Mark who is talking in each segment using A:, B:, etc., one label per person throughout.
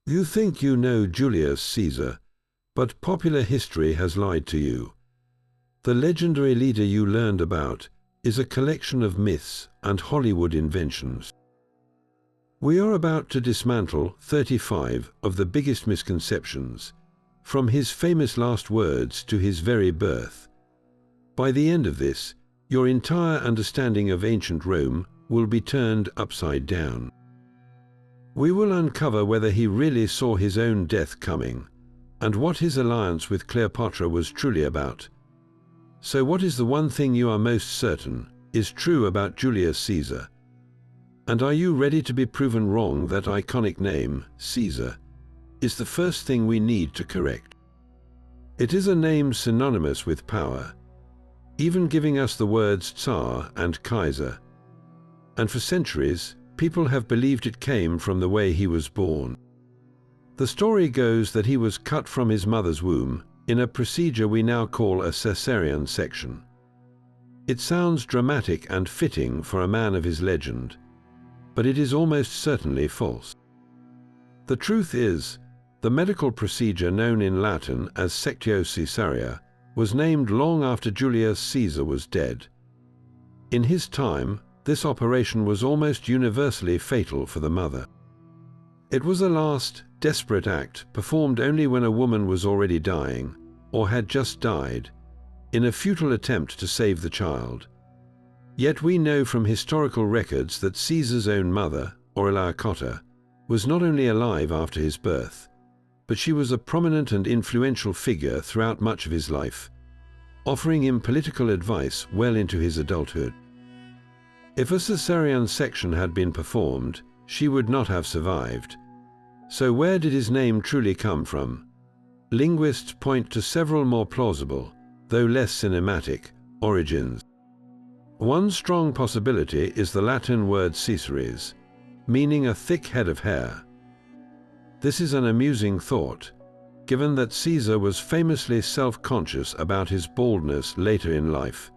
A: You think you know Julius Caesar, but popular history has lied to you. The legendary leader you learned about is a collection of myths and Hollywood inventions. We are about to dismantle 35 of the biggest misconceptions, from his famous last words to his very birth. By the end of this, your entire understanding of ancient Rome will be turned upside down. We will uncover whether he really saw his own death coming, and what his alliance with Cleopatra was truly about. So what is the one thing you are most certain is true about Julius Caesar? And are you ready to be proven wrong that iconic name, Caesar, is the first thing we need to correct? It is a name synonymous with power, even giving us the words Tsar and Kaiser. And for centuries, people have believed it came from the way he was born. The story goes that he was cut from his mother's womb in a procedure we now call a caesarean section. It sounds dramatic and fitting for a man of his legend, but it is almost certainly false. The truth is, the medical procedure known in Latin as sectio caesarea was named long after Julius Caesar was dead. In his time, this operation was almost universally fatal for the mother. It was a last, desperate act performed only when a woman was already dying, or had just died, in a futile attempt to save the child. Yet we know from historical records that Caesar's own mother, Aurelia Cotta, was not only alive after his birth, but she was a prominent and influential figure throughout much of his life, offering him political advice well into his adulthood. If a caesarean section had been performed, she would not have survived. So where did his name truly come from? Linguists point to several more plausible, though less cinematic, origins. One strong possibility is the Latin word caesaris, meaning a thick head of hair. This is an amusing thought, given that Caesar was famously self-conscious about his baldness later in life,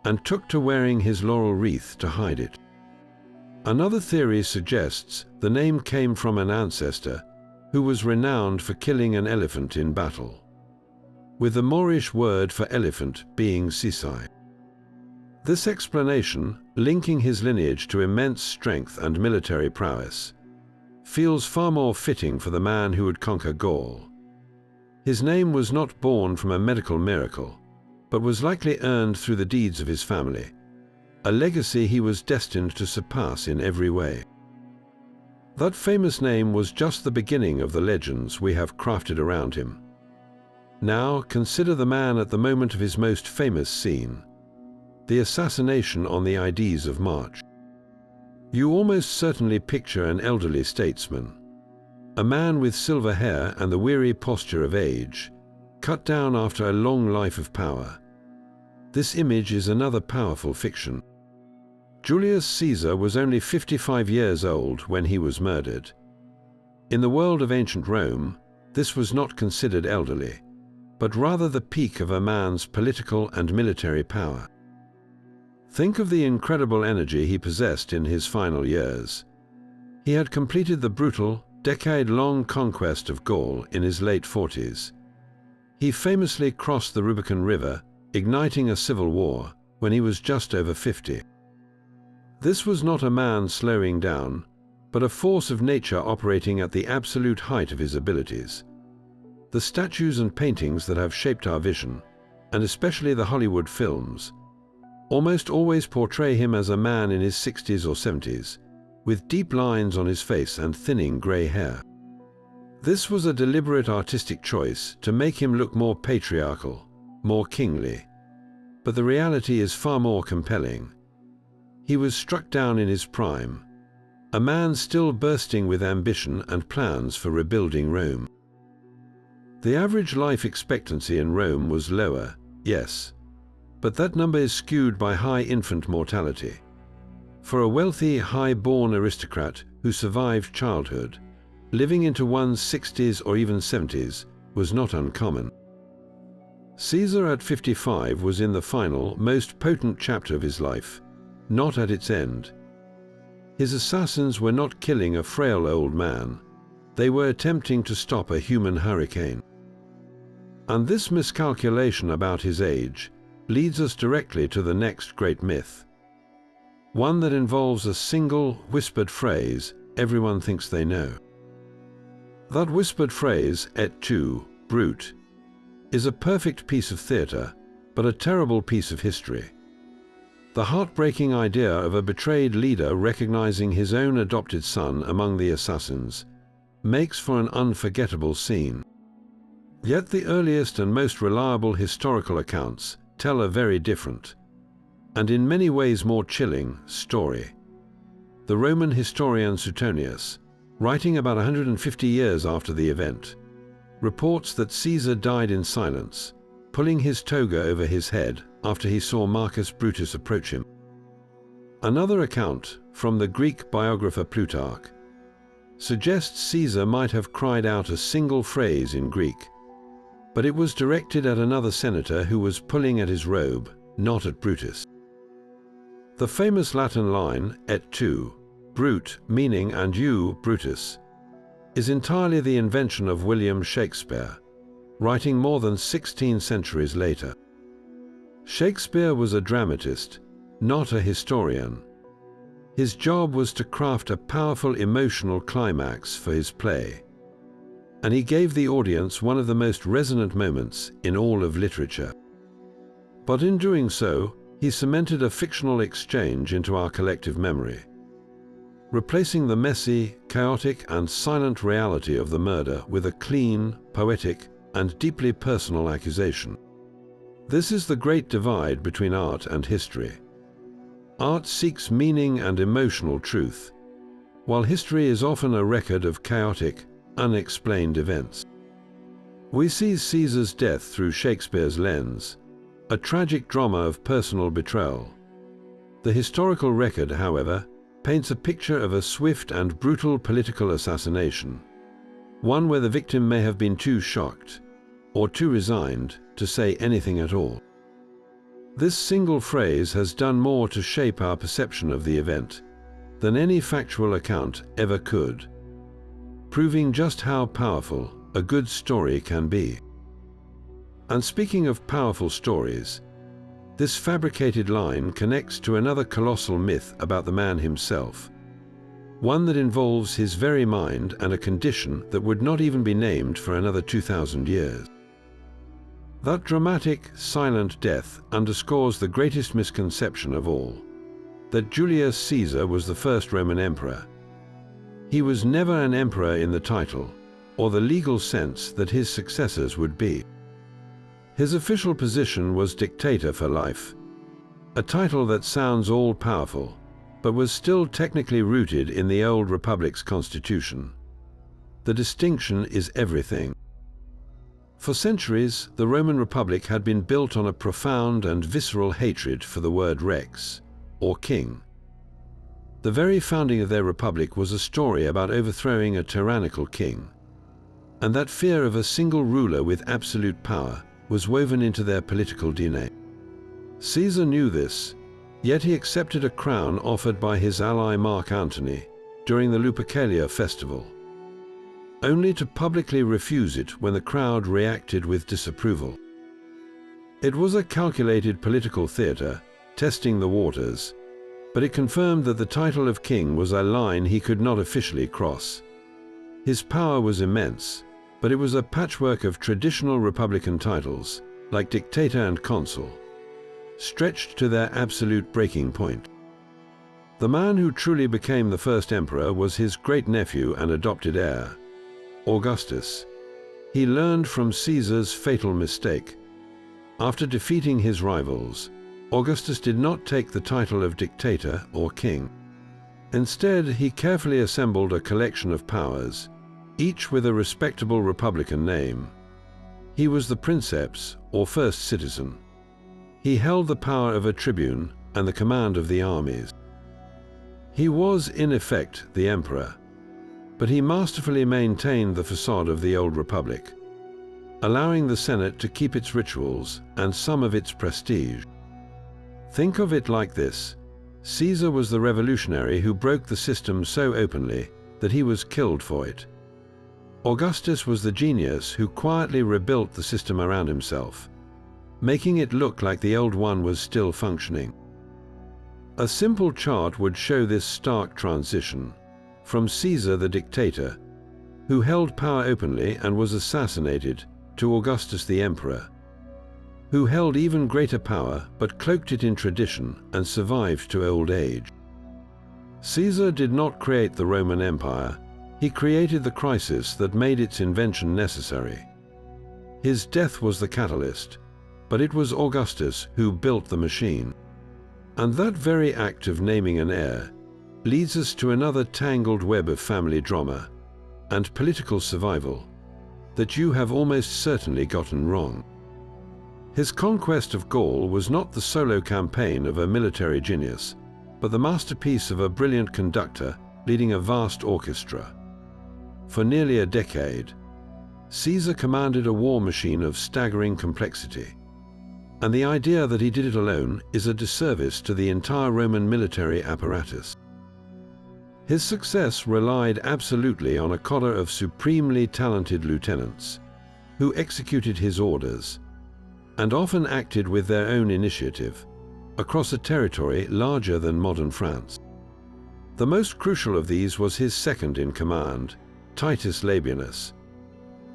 A: and took to wearing his laurel wreath to hide it. Another theory suggests the name came from an ancestor who was renowned for killing an elephant in battle, with the Moorish word for elephant being sisai. This explanation, linking his lineage to immense strength and military prowess, feels far more fitting for the man who would conquer Gaul. His name was not born from a medical miracle, but was likely earned through the deeds of his family, a legacy he was destined to surpass in every way. That famous name was just the beginning of the legends we have crafted around him. Now consider the man at the moment of his most famous scene, the assassination on the Ides of March. You almost certainly picture an elderly statesman, a man with silver hair and the weary posture of age, cut down after a long life of power. This image is another powerful fiction. Julius Caesar was only 55 years old when he was murdered. In the world of ancient Rome, this was not considered elderly, but rather the peak of a man's political and military power. Think of the incredible energy he possessed in his final years. He had completed the brutal, decade-long conquest of Gaul in his late 40s. He famously crossed the Rubicon River, igniting a civil war, when he was just over 50. This was not a man slowing down, but a force of nature operating at the absolute height of his abilities. The statues and paintings that have shaped our vision, and especially the Hollywood films, almost always portray him as a man in his 60s or 70s, with deep lines on his face and thinning grey hair. This was a deliberate artistic choice to make him look more patriarchal, more kingly. But the reality is far more compelling. He was struck down in his prime, a man still bursting with ambition and plans for rebuilding Rome. The average life expectancy in Rome was lower, yes, but that number is skewed by high infant mortality. For a wealthy, high-born aristocrat who survived childhood, living into one's 60s or even 70s was not uncommon. Caesar at 55 was in the final, most potent chapter of his life, not at its end. His assassins were not killing a frail old man, They were attempting to stop a human hurricane. And this miscalculation about his age leads us directly to the next great myth. One that involves a single whispered phrase everyone thinks they know. That whispered phrase, et tu, brute, is a perfect piece of theatre, but a terrible piece of history. The heartbreaking idea of a betrayed leader recognizing his own adopted son among the assassins makes for an unforgettable scene. Yet the earliest and most reliable historical accounts tell a very different, and in many ways more chilling, story. The Roman historian Suetonius, writing about 150 years after the event, reports that Caesar died in silence, pulling his toga over his head after he saw Marcus Brutus approach him. Another account, from the Greek biographer Plutarch, suggests Caesar might have cried out a single phrase in Greek, but it was directed at another senator who was pulling at his robe, not at Brutus. The famous Latin line, et tu, brute, meaning and you, Brutus, is entirely the invention of William Shakespeare, writing more than 16 centuries later. Shakespeare was a dramatist, not a historian. His job was to craft a powerful emotional climax for his play, and he gave the audience one of the most resonant moments in all of literature. But in doing so, he cemented a fictional exchange into our collective memory, replacing the messy, chaotic, and silent reality of the murder with a clean, poetic, and deeply personal accusation. This is the great divide between art and history. Art seeks meaning and emotional truth, while history is often a record of chaotic, unexplained events. We see Caesar's death through Shakespeare's lens, a tragic drama of personal betrayal. The historical record, however, paints a picture of a swift and brutal political assassination, one where the victim may have been too shocked or too resigned to say anything at all. This single phrase has done more to shape our perception of the event than any factual account ever could, proving just how powerful a good story can be. And speaking of powerful stories, this fabricated line connects to another colossal myth about the man himself, one that involves his very mind and a condition that would not even be named for another 2,000 years. That dramatic, silent death underscores the greatest misconception of all, that Julius Caesar was the first Roman emperor. He was never an emperor in the title, or the legal sense that his successors would be. His official position was dictator for life, a title that sounds all-powerful, but was still technically rooted in the old republic's constitution. The distinction is everything. For centuries, the Roman Republic had been built on a profound and visceral hatred for the word rex, or king. The very founding of their republic was a story about overthrowing a tyrannical king, and that fear of a single ruler with absolute power was woven into their political DNA. Caesar knew this, yet he accepted a crown offered by his ally Mark Antony during the Lupercalia festival, only to publicly refuse it when the crowd reacted with disapproval. It was a calculated political theater, testing the waters, but it confirmed that the title of king was a line he could not officially cross. His power was immense, but it was a patchwork of traditional republican titles, like dictator and consul, stretched to their absolute breaking point. The man who truly became the first emperor was his great-nephew and adopted heir, Augustus. He learned from Caesar's fatal mistake. After defeating his rivals, Augustus did not take the title of dictator or king. Instead, he carefully assembled a collection of powers, each with a respectable republican name. He was the princeps, or first citizen. He held the power of a tribune and the command of the armies. He was, in effect, the emperor, but he masterfully maintained the facade of the old republic, allowing the Senate to keep its rituals and some of its prestige. Think of it like this: Caesar was the revolutionary who broke the system so openly that he was killed for it. Augustus was the genius who quietly rebuilt the system around himself, making it look like the old one was still functioning. A simple chart would show this stark transition from Caesar the dictator, who held power openly and was assassinated, to Augustus the emperor, who held even greater power but cloaked it in tradition and survived to old age. Caesar did not create the Roman Empire, he created the crisis that made its invention necessary. His death was the catalyst, but it was Augustus who built the machine. And that very act of naming an heir leads us to another tangled web of family drama and political survival that you have almost certainly gotten wrong. His conquest of Gaul was not the solo campaign of a military genius, but the masterpiece of a brilliant conductor leading a vast orchestra. For nearly a decade, Caesar commanded a war machine of staggering complexity, and the idea that he did it alone is a disservice to the entire Roman military apparatus. His success relied absolutely on a collar of supremely talented lieutenants who executed his orders and often acted with their own initiative across a territory larger than modern France. The most crucial of these was his second in command, Titus Labienus.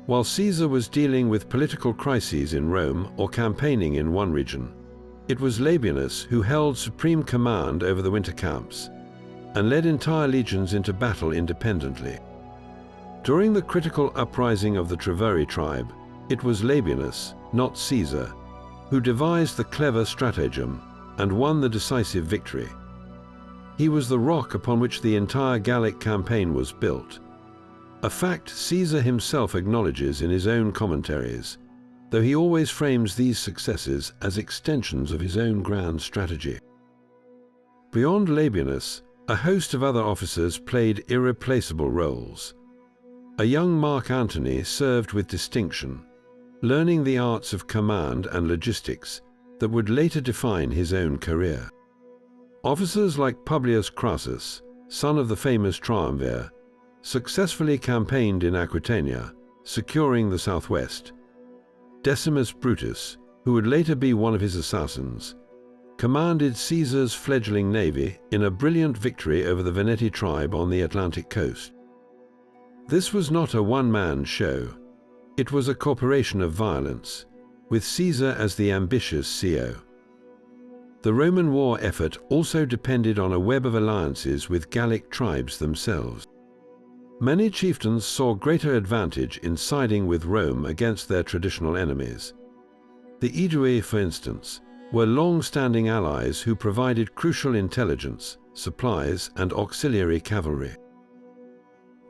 A: While Caesar was dealing with political crises in Rome or campaigning in one region, it was Labienus who held supreme command over the winter camps and led entire legions into battle independently. During the critical uprising of the Treveri tribe, it was Labienus, not Caesar, who devised the clever stratagem and won the decisive victory. He was the rock upon which the entire Gallic campaign was built, a fact Caesar himself acknowledges in his own commentaries, though he always frames these successes as extensions of his own grand strategy. Beyond Labienus, a host of other officers played irreplaceable roles. A young Mark Antony served with distinction, learning the arts of command and logistics that would later define his own career. Officers like Publius Crassus, son of the famous triumvir, successfully campaigned in Aquitania, securing the southwest. Decimus Brutus, who would later be one of his assassins, commanded Caesar's fledgling navy in a brilliant victory over the Veneti tribe on the Atlantic coast. This was not a one-man show. It was a corporation of violence, with Caesar as the ambitious CEO. The Roman war effort also depended on a web of alliances with Gallic tribes themselves. Many chieftains saw greater advantage in siding with Rome against their traditional enemies. The Aedui, for instance, were long-standing allies who provided crucial intelligence, supplies, and auxiliary cavalry.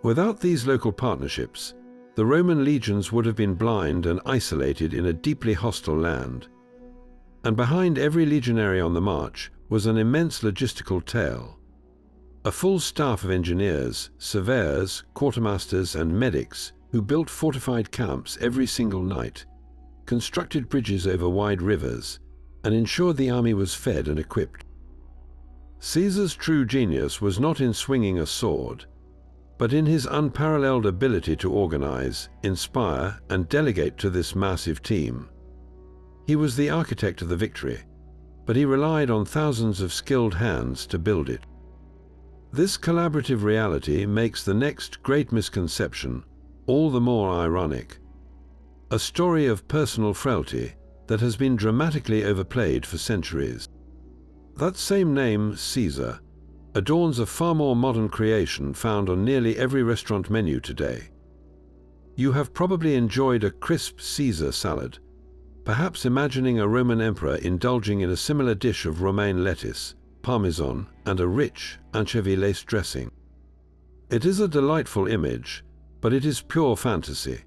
A: Without these local partnerships, the Roman legions would have been blind and isolated in a deeply hostile land. And behind every legionary on the march was an immense logistical tale. A full staff of engineers, surveyors, quartermasters, and medics who built fortified camps every single night, constructed bridges over wide rivers, and ensured the army was fed and equipped. Caesar's true genius was not in swinging a sword, but in his unparalleled ability to organize, inspire, and delegate to this massive team. He was the architect of the victory, but he relied on thousands of skilled hands to build it. This collaborative reality makes the next great misconception all the more ironic. A story of personal frailty that has been dramatically overplayed for centuries. That same name, Caesar, adorns a far more modern creation found on nearly every restaurant menu today. You have probably enjoyed a crisp Caesar salad, perhaps imagining a Roman emperor indulging in a similar dish of romaine lettuce, parmesan, and a rich, anchovy-laced dressing. It is a delightful image, but it is pure fantasy.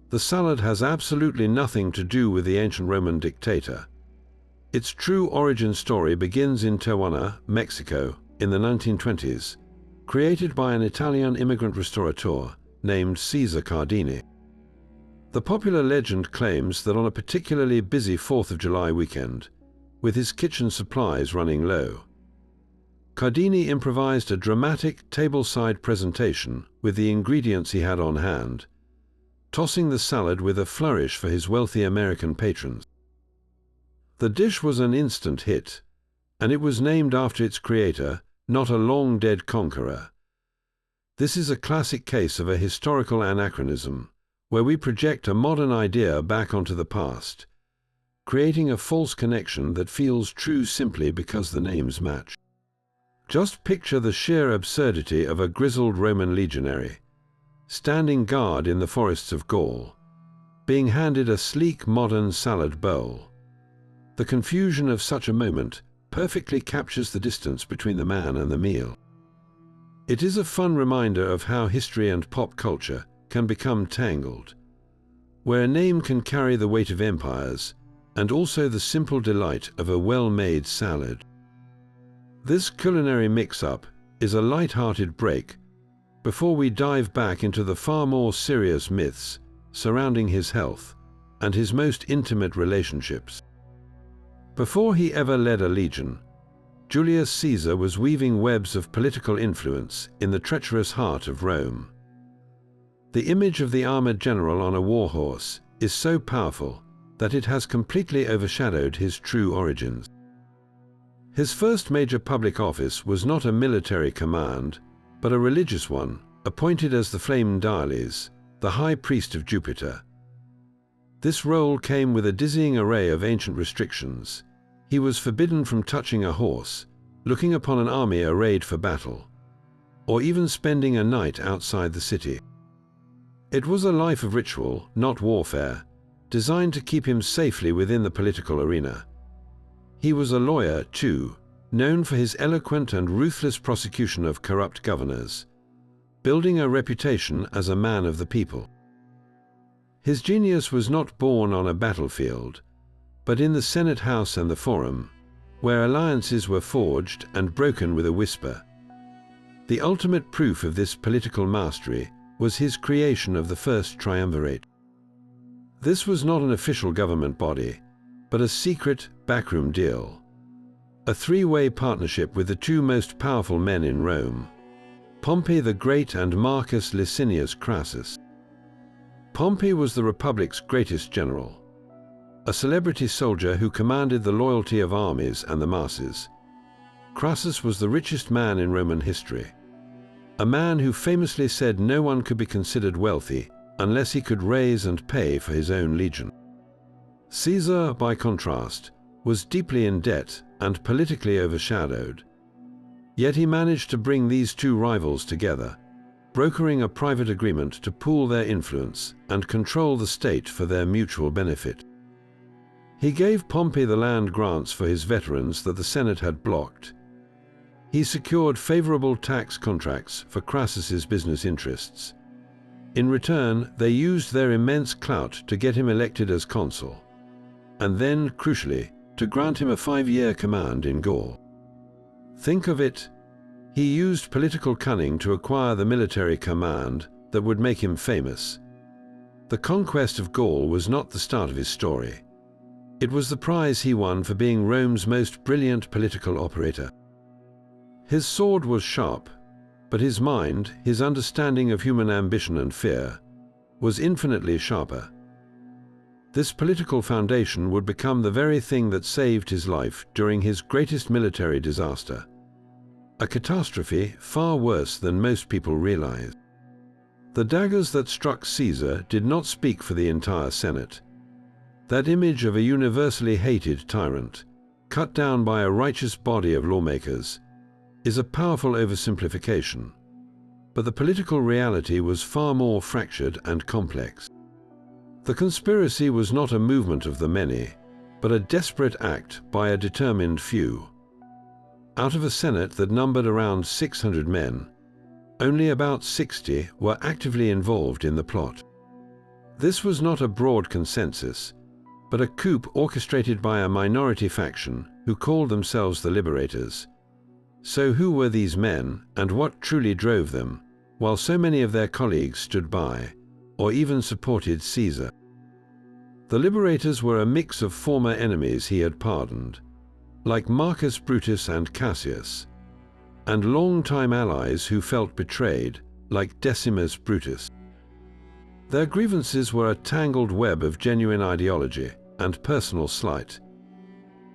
A: The salad has absolutely nothing to do with the ancient Roman dictator. Its true origin story begins in Tijuana, Mexico, in the 1920s, created by an Italian immigrant restaurateur named Cesare Cardini. The popular legend claims that on a particularly busy 4th of July weekend, with his kitchen supplies running low, Cardini improvised a dramatic tableside presentation with the ingredients he had on hand, tossing the salad with a flourish for his wealthy American patrons. The dish was an instant hit, and it was named after its creator, not a long-dead conqueror. This is a classic case of a historical anachronism, where we project a modern idea back onto the past, creating a false connection that feels true simply because the names match. Just picture the sheer absurdity of a grizzled Roman legionary, standing guard in the forests of Gaul, being handed a sleek modern salad bowl. The confusion of such a moment perfectly captures the distance between the man and the meal. It is a fun reminder of how history and pop culture can become tangled, where a name can carry the weight of empires and also the simple delight of a well-made salad. This culinary mix-up is a light-hearted break before we dive back into the far more serious myths surrounding his health and his most intimate relationships. Before he ever led a legion, Julius Caesar was weaving webs of political influence in the treacherous heart of Rome. The image of the armored general on a war horse is so powerful that it has completely overshadowed his true origins. His first major public office was not a military command, but a religious one, appointed as the Flame Diales, the high priest of Jupiter. This role came with a dizzying array of ancient restrictions. He was forbidden from touching a horse, looking upon an army arrayed for battle, or even spending a night outside the city. It was a life of ritual, not warfare, designed to keep him safely within the political arena. He was a lawyer, too, known for his eloquent and ruthless prosecution of corrupt governors, building a reputation as a man of the people. His genius was not born on a battlefield, but in the Senate House and the Forum, where alliances were forged and broken with a whisper. The ultimate proof of this political mastery was his creation of the first triumvirate. This was not an official government body, but a secret, backroom deal. A three-way partnership with the two most powerful men in Rome, Pompey the Great and Marcus Licinius Crassus. Pompey was the Republic's greatest general, a celebrity soldier who commanded the loyalty of armies and the masses. Crassus was the richest man in Roman history, a man who famously said no one could be considered wealthy unless he could raise and pay for his own legion. Caesar, by contrast, was deeply in debt and politically overshadowed. Yet he managed to bring these two rivals together, brokering a private agreement to pool their influence and control the state for their mutual benefit. He gave Pompey the land grants for his veterans that the Senate had blocked. He secured favorable tax contracts for Crassus's business interests. In return, they used their immense clout to get him elected as consul, and then, crucially, to grant him a 5-year command in Gaul. Think of it, he used political cunning to acquire the military command that would make him famous. The conquest of Gaul was not the start of his story. It was the prize he won for being Rome's most brilliant political operator. His sword was sharp, but his mind, his understanding of human ambition and fear, was infinitely sharper. This political foundation would become the very thing that saved his life during his greatest military disaster, a catastrophe far worse than most people realize. The daggers that struck Caesar did not speak for the entire Senate. That image of a universally hated tyrant, cut down by a righteous body of lawmakers, is a powerful oversimplification, but the political reality was far more fractured and complex. The conspiracy was not a movement of the many, but a desperate act by a determined few. Out of a Senate that numbered around 600 men, only about 60 were actively involved in the plot. This was not a broad consensus, but a coup orchestrated by a minority faction who called themselves the Liberators. So who were these men, and what truly drove them, while so many of their colleagues stood by, or even supported Caesar? The Liberators were a mix of former enemies he had pardoned, like Marcus Brutus and Cassius, and long-time allies who felt betrayed, like Decimus Brutus. Their grievances were a tangled web of genuine ideology and personal slight.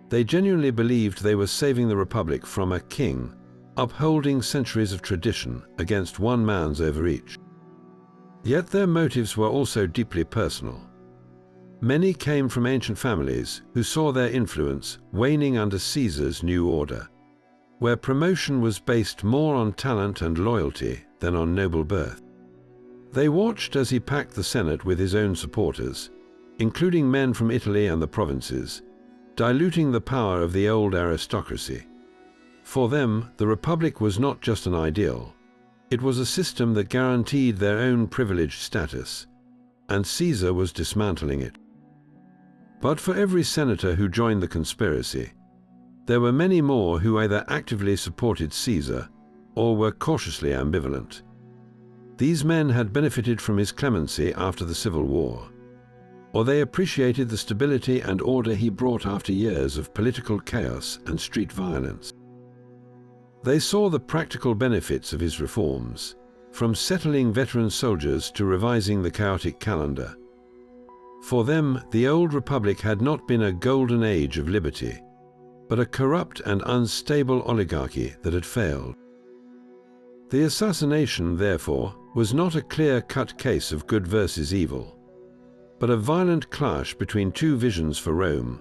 A: They genuinely believed they were saving the Republic from a king, upholding centuries of tradition against one man's overreach. Yet their motives were also deeply personal. Many came from ancient families who saw their influence waning under Caesar's new order, where promotion was based more on talent and loyalty than on noble birth. They watched as he packed the Senate with his own supporters, including men from Italy and the provinces, diluting the power of the old aristocracy. For them, the Republic was not just an ideal. It was a system that guaranteed their own privileged status, and Caesar was dismantling it. But for every senator who joined the conspiracy, there were many more who either actively supported Caesar or were cautiously ambivalent. These men had benefited from his clemency after the Civil War, or they appreciated the stability and order he brought after years of political chaos and street violence. They saw the practical benefits of his reforms, from settling veteran soldiers to revising the chaotic calendar. For them, the old Republic had not been a golden age of liberty, but a corrupt and unstable oligarchy that had failed. The assassination, therefore, was not a clear-cut case of good versus evil, but a violent clash between two visions for Rome,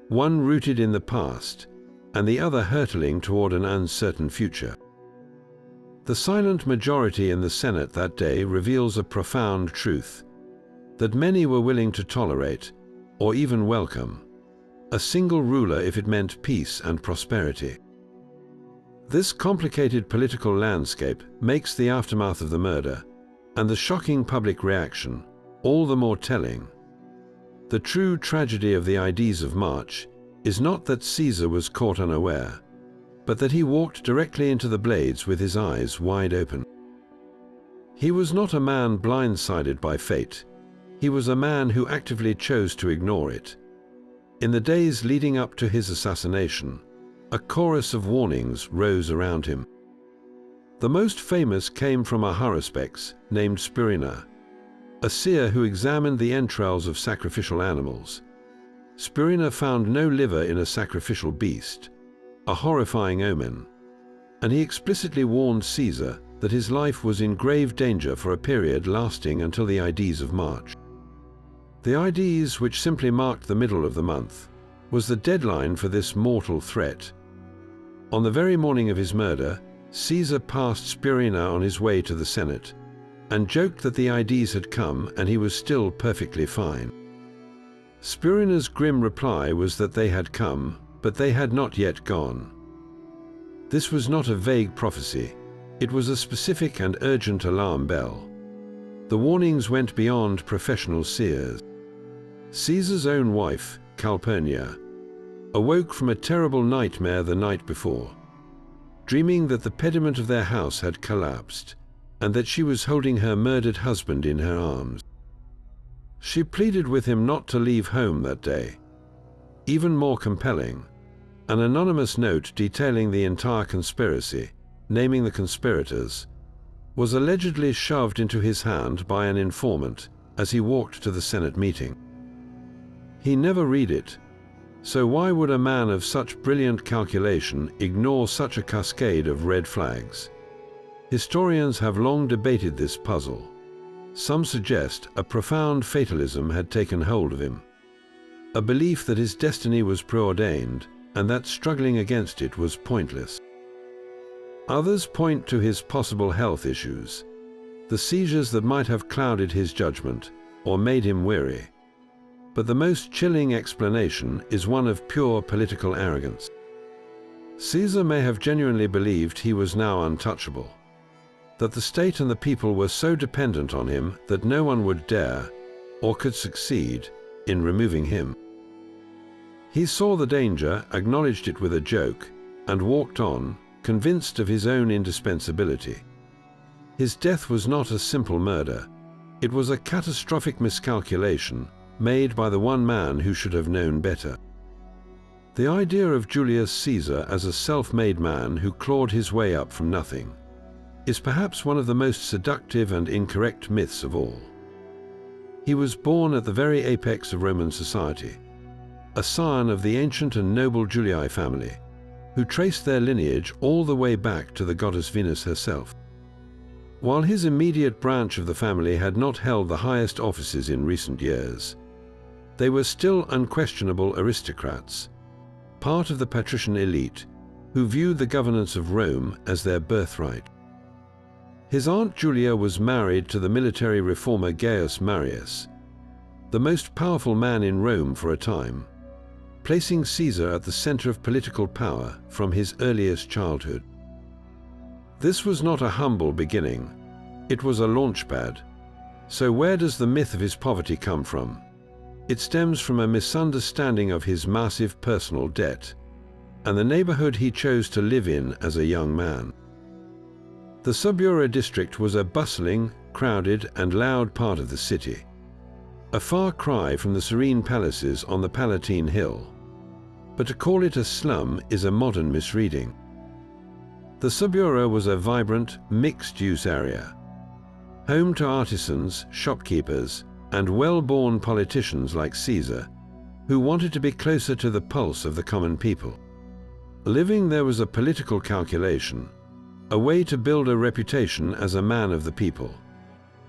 A: one rooted in the past and the other hurtling toward an uncertain future. The silent majority in the Senate that day reveals a profound truth, that many were willing to tolerate, or even welcome, a single ruler if it meant peace and prosperity. This complicated political landscape makes the aftermath of the murder and the shocking public reaction all the more telling. The true tragedy of the Ides of March is not that Caesar was caught unaware, but that he walked directly into the blades with his eyes wide open. He was not a man blindsided by fate. He was a man who actively chose to ignore it. In the days leading up to his assassination, a chorus of warnings rose around him. The most famous came from a haruspex named Spurina, a seer who examined the entrails of sacrificial animals. Spurina found no liver in a sacrificial beast, a horrifying omen, and he explicitly warned Caesar that his life was in grave danger for a period lasting until the Ides of March. The Ides, which simply marked the middle of the month, was the deadline for this mortal threat. On the very morning of his murder, Caesar passed Spurina on his way to the Senate and joked that the Ides had come and he was still perfectly fine. Spurina's grim reply was that they had come, but they had not yet gone. This was not a vague prophecy. It was a specific and urgent alarm bell. The warnings went beyond professional seers. Caesar's own wife, Calpurnia, awoke from a terrible nightmare the night before, dreaming that the pediment of their house had collapsed and that she was holding her murdered husband in her arms. She pleaded with him not to leave home that day. Even more compelling, an anonymous note detailing the entire conspiracy, naming the conspirators, was allegedly shoved into his hand by an informant as he walked to the Senate meeting. He never read it, so why would a man of such brilliant calculation ignore such a cascade of red flags? Historians have long debated this puzzle. Some suggest a profound fatalism had taken hold of him, a belief that his destiny was preordained and that struggling against it was pointless. Others point to his possible health issues, the seizures that might have clouded his judgment or made him weary. But the most chilling explanation is one of pure political arrogance. Caesar may have genuinely believed he was now untouchable, that the state and the people were so dependent on him that no one would dare, or could succeed, in removing him. He saw the danger, acknowledged it with a joke, and walked on, convinced of his own indispensability. His death was not a simple murder. It was a catastrophic miscalculation made by the one man who should have known better. The idea of Julius Caesar as a self-made man who clawed his way up from nothing is perhaps one of the most seductive and incorrect myths of all. He was born at the very apex of Roman society, a scion of the ancient and noble Julii family, who traced their lineage all the way back to the goddess Venus herself. While his immediate branch of the family had not held the highest offices in recent years, they were still unquestionable aristocrats, part of the patrician elite, who viewed the governance of Rome as their birthright. His aunt Julia was married to the military reformer Gaius Marius, the most powerful man in Rome for a time, placing Caesar at the center of political power from his earliest childhood. This was not a humble beginning, it was a launchpad. So where does the myth of his poverty come from? It stems from a misunderstanding of his massive personal debt and the neighborhood he chose to live in as a young man. The Subura district was a bustling, crowded, and loud part of the city, a far cry from the serene palaces on the Palatine Hill. But to call it a slum is a modern misreading. The Subura was a vibrant, mixed-use area, home to artisans, shopkeepers, and well-born politicians like Caesar, who wanted to be closer to the pulse of the common people. Living there was a political calculation, a way to build a reputation as a man of the people,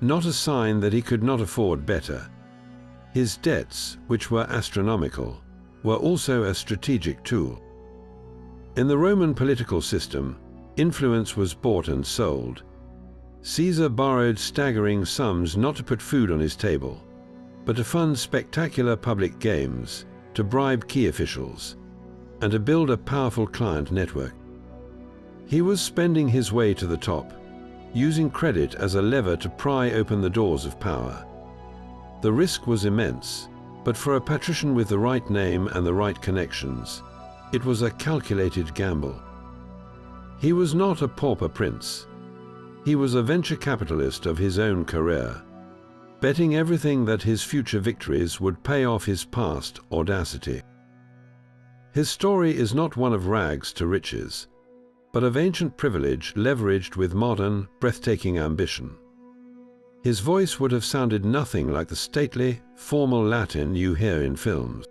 A: not a sign that he could not afford better. His debts, which were astronomical, were also a strategic tool. In the Roman political system, influence was bought and sold. Caesar borrowed staggering sums not to put food on his table, but to fund spectacular public games, to bribe key officials, and to build a powerful client network. He was spending his way to the top, using credit as a lever to pry open the doors of power. The risk was immense, but for a patrician with the right name and the right connections, it was a calculated gamble. He was not a pauper prince. He was a venture capitalist of his own career, betting everything that his future victories would pay off his past audacity. His story is not one of rags to riches, but of ancient privilege leveraged with modern, breathtaking ambition. His voice would have sounded nothing like the stately, formal Latin you hear in films.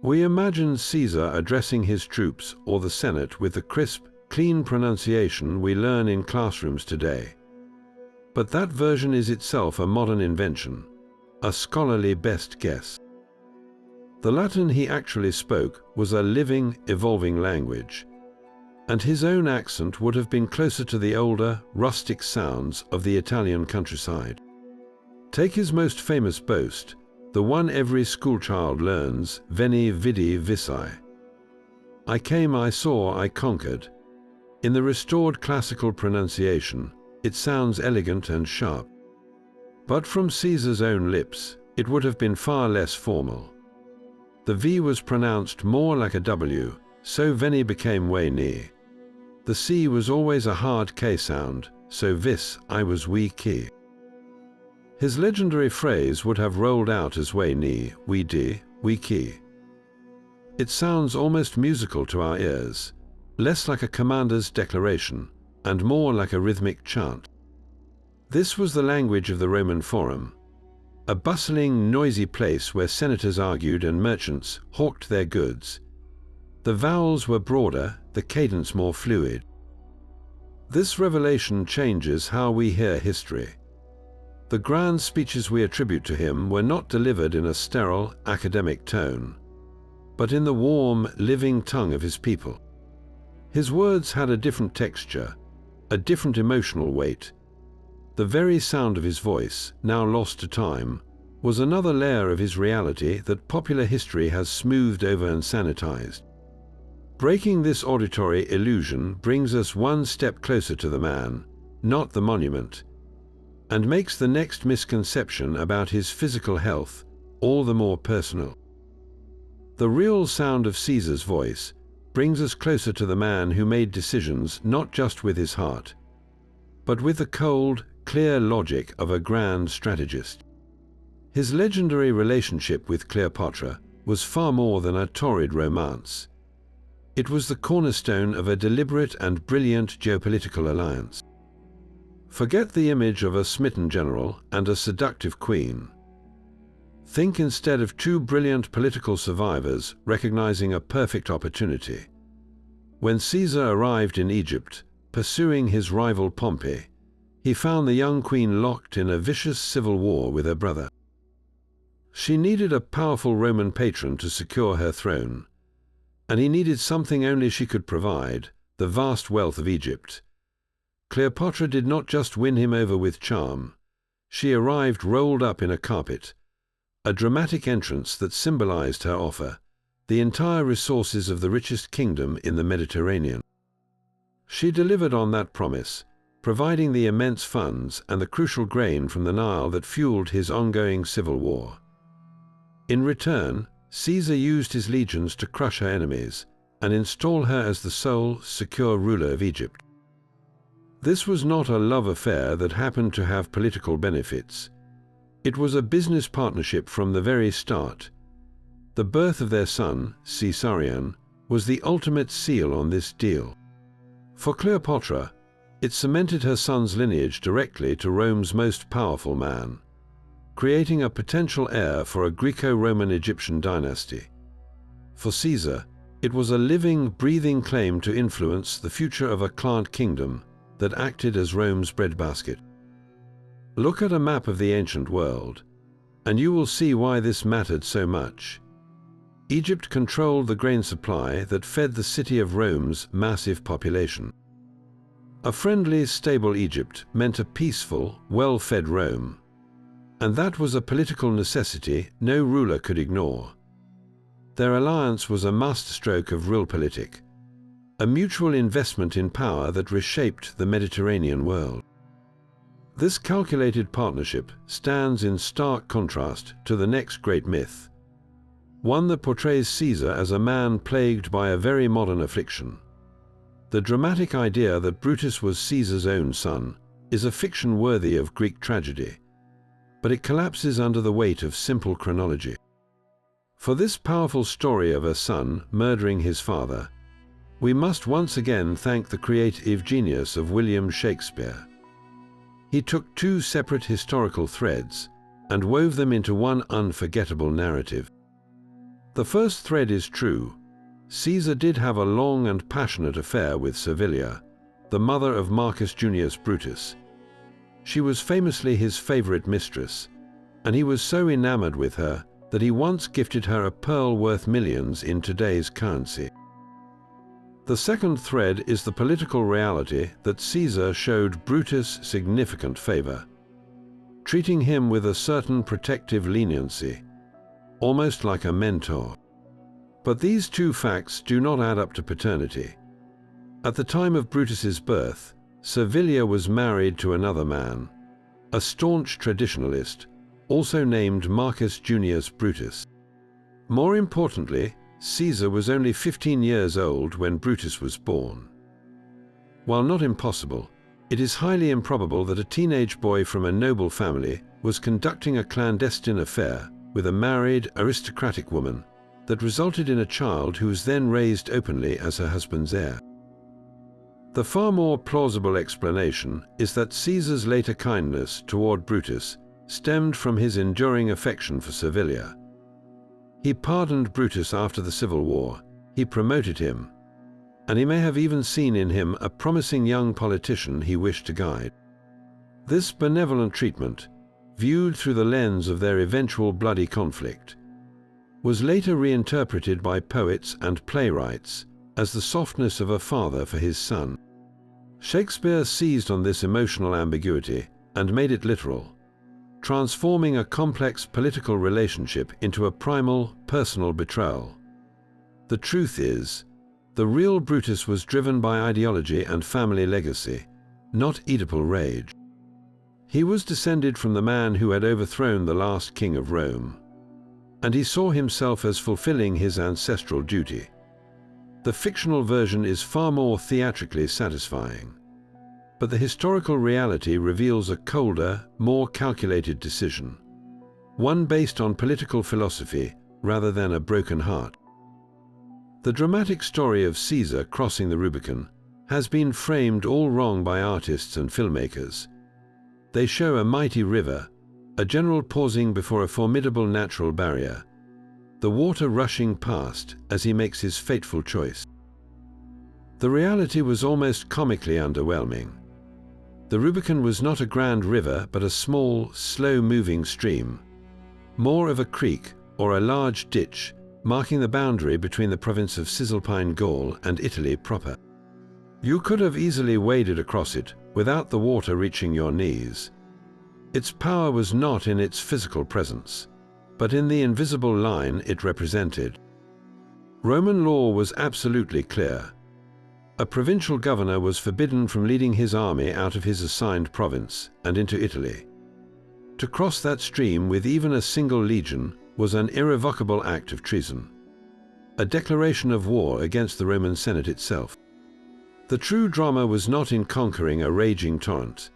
A: We imagine Caesar addressing his troops or the Senate with the crisp, clean pronunciation we learn in classrooms today. But that version is itself a modern invention, a scholarly best guess. The Latin he actually spoke was a living, evolving language, and his own accent would have been closer to the older, rustic sounds of the Italian countryside. Take his most famous boast, the one every schoolchild learns, Veni, Vidi, Vici. I came, I saw, I conquered. In the restored classical pronunciation, it sounds elegant and sharp. But from Caesar's own lips, it would have been far less formal. The V was pronounced more like a W, so Veni became Veni. The C was always a hard K sound, so vis, I was we ki. His legendary phrase would have rolled out as Veni, we di, we ki. It sounds almost musical to our ears, less like a commander's declaration, and more like a rhythmic chant. This was the language of the Roman Forum, a bustling, noisy place where senators argued and merchants hawked their goods. The vowels were broader, the cadence more fluid. This revelation changes how we hear history. The grand speeches we attribute to him were not delivered in a sterile, academic tone, but in the warm, living tongue of his people. His words had a different texture, a different emotional weight. The very sound of his voice, now lost to time, was another layer of his reality that popular history has smoothed over and sanitized. Breaking this auditory illusion brings us one step closer to the man, not the monument, and makes the next misconception about his physical health all the more personal. The real sound of Caesar's voice brings us closer to the man who made decisions not just with his heart, but with the cold, clear logic of a grand strategist. His legendary relationship with Cleopatra was far more than a torrid romance. It was the cornerstone of a deliberate and brilliant geopolitical alliance. Forget the image of a smitten general and a seductive queen. Think instead of two brilliant political survivors recognizing a perfect opportunity. When Caesar arrived in Egypt, pursuing his rival Pompey, he found the young queen locked in a vicious civil war with her brother. She needed a powerful Roman patron to secure her throne, and he needed something only she could provide, the vast wealth of Egypt. Cleopatra did not just win him over with charm. She arrived rolled up in a carpet, a dramatic entrance that symbolized her offer, the entire resources of the richest kingdom in the Mediterranean. She delivered on that promise, providing the immense funds and the crucial grain from the Nile that fueled his ongoing civil war. In return, Caesar used his legions to crush her enemies and install her as the sole, secure ruler of Egypt. This was not a love affair that happened to have political benefits. It was a business partnership from the very start. The birth of their son, Caesarion, was the ultimate seal on this deal. For Cleopatra, it cemented her son's lineage directly to Rome's most powerful man, creating a potential heir for a Greco-Roman Egyptian dynasty. For Caesar, it was a living, breathing claim to influence the future of a client kingdom that acted as Rome's breadbasket. Look at a map of the ancient world, and you will see why this mattered so much. Egypt controlled the grain supply that fed the city of Rome's massive population. A friendly, stable Egypt meant a peaceful, well-fed Rome, and that was a political necessity no ruler could ignore. Their alliance was a masterstroke of realpolitik, a mutual investment in power that reshaped the Mediterranean world. This calculated partnership stands in stark contrast to the next great myth, one that portrays Caesar as a man plagued by a very modern affliction. The dramatic idea that Brutus was Caesar's own son is a fiction worthy of Greek tragedy, but it collapses under the weight of simple chronology. For this powerful story of a son murdering his father, we must once again thank the creative genius of William Shakespeare. He took two separate historical threads and wove them into one unforgettable narrative. The first thread is true. Caesar did have a long and passionate affair with Servilia, the mother of Marcus Junius Brutus. She was famously his favorite mistress, and he was so enamored with her that he once gifted her a pearl worth millions in today's currency. The second thread is the political reality that Caesar showed Brutus significant favor, treating him with a certain protective leniency, almost like a mentor. But these two facts do not add up to paternity. At the time of Brutus's birth, Servilia was married to another man, a staunch traditionalist, also named Marcus Junius Brutus. More importantly, Caesar was only 15 years old when Brutus was born. While not impossible, it is highly improbable that a teenage boy from a noble family was conducting a clandestine affair with a married, aristocratic woman that resulted in a child who was then raised openly as her husband's heir. The far more plausible explanation is that Caesar's later kindness toward Brutus stemmed from his enduring affection for Servilia. He pardoned Brutus after the Civil War, he promoted him, and he may have even seen in him a promising young politician he wished to guide. This benevolent treatment, viewed through the lens of their eventual bloody conflict, was later reinterpreted by poets and playwrights as the softness of a father for his son. Shakespeare seized on this emotional ambiguity and made it literal, transforming a complex political relationship into a primal, personal betrayal. The truth is, the real Brutus was driven by ideology and family legacy, not Oedipal rage. He was descended from the man who had overthrown the last king of Rome, and he saw himself as fulfilling his ancestral duty. The fictional version is far more theatrically satisfying, but the historical reality reveals a colder, more calculated decision, one based on political philosophy rather than a broken heart. The dramatic story of Caesar crossing the Rubicon has been framed all wrong by artists and filmmakers. They show a mighty river, a general pausing before a formidable natural barrier, the water rushing past as he makes his fateful choice. The reality was almost comically underwhelming. The Rubicon was not a grand river, but a small, slow-moving stream, more of a creek or a large ditch marking the boundary between the province of Cisalpine Gaul and Italy proper. You could have easily waded across it without the water reaching your knees. Its power was not in its physical presence, but in the invisible line it represented. Roman law was absolutely clear. A provincial governor was forbidden from leading his army out of his assigned province and into Italy. To cross that stream with even a single legion was an irrevocable act of treason, a declaration of war against the Roman Senate itself. The true drama was not in conquering a raging torrent,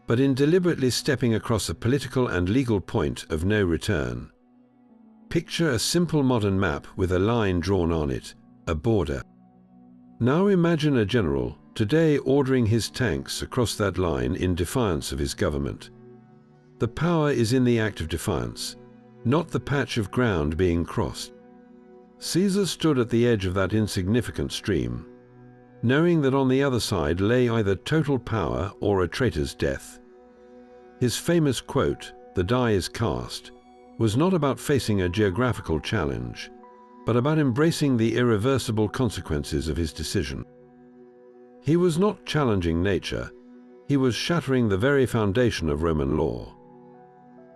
A: but in deliberately stepping across a political and legal point of no return. Picture a simple modern map with a line drawn on it, a border. Now imagine a general today ordering his tanks across that line in defiance of his government. The power is in the act of defiance, not the patch of ground being crossed. Caesar stood at the edge of that insignificant stream, knowing that on the other side lay either total power or a traitor's death. His famous quote, "The die is cast," was not about facing a geographical challenge, but about embracing the irreversible consequences of his decision. He was not challenging nature, he was shattering the very foundation of Roman law.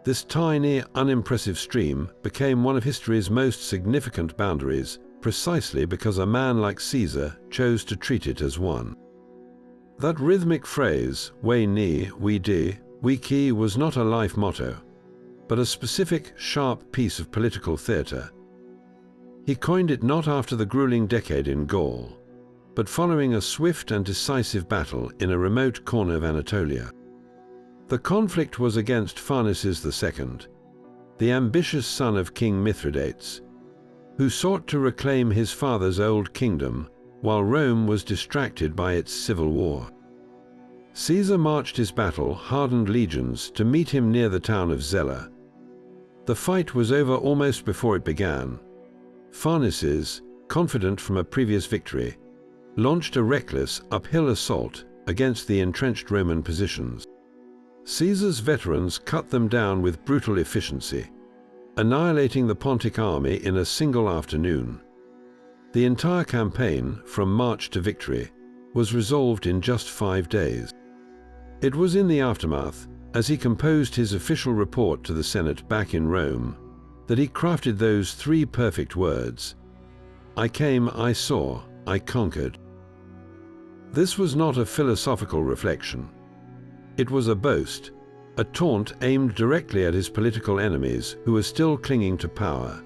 A: This tiny, unimpressive stream became one of history's most significant boundaries, precisely because a man like Caesar chose to treat it as one. That rhythmic phrase, we ni, we di, we qui, was not a life motto, but a specific, sharp piece of political theatre. He coined it not after the grueling decade in Gaul, but following a swift and decisive battle in a remote corner of Anatolia. The conflict was against Pharnaces II, the ambitious son of King Mithridates, who sought to reclaim his father's old kingdom while Rome was distracted by its civil war. Caesar marched his battle-hardened legions to meet him near the town of Zela. The fight was over almost before it began. Pharnaces, confident from a previous victory, launched a reckless, uphill assault against the entrenched Roman positions. Caesar's veterans cut them down with brutal efficiency, annihilating the Pontic army in a single afternoon. The entire campaign, from march to victory, was resolved in just 5 days. It was in the aftermath, as he composed his official report to the Senate back in Rome, that he crafted those 3 perfect words: "I came, I saw, I conquered." This was not a philosophical reflection. It was a boast, a taunt aimed directly at his political enemies who were still clinging to power.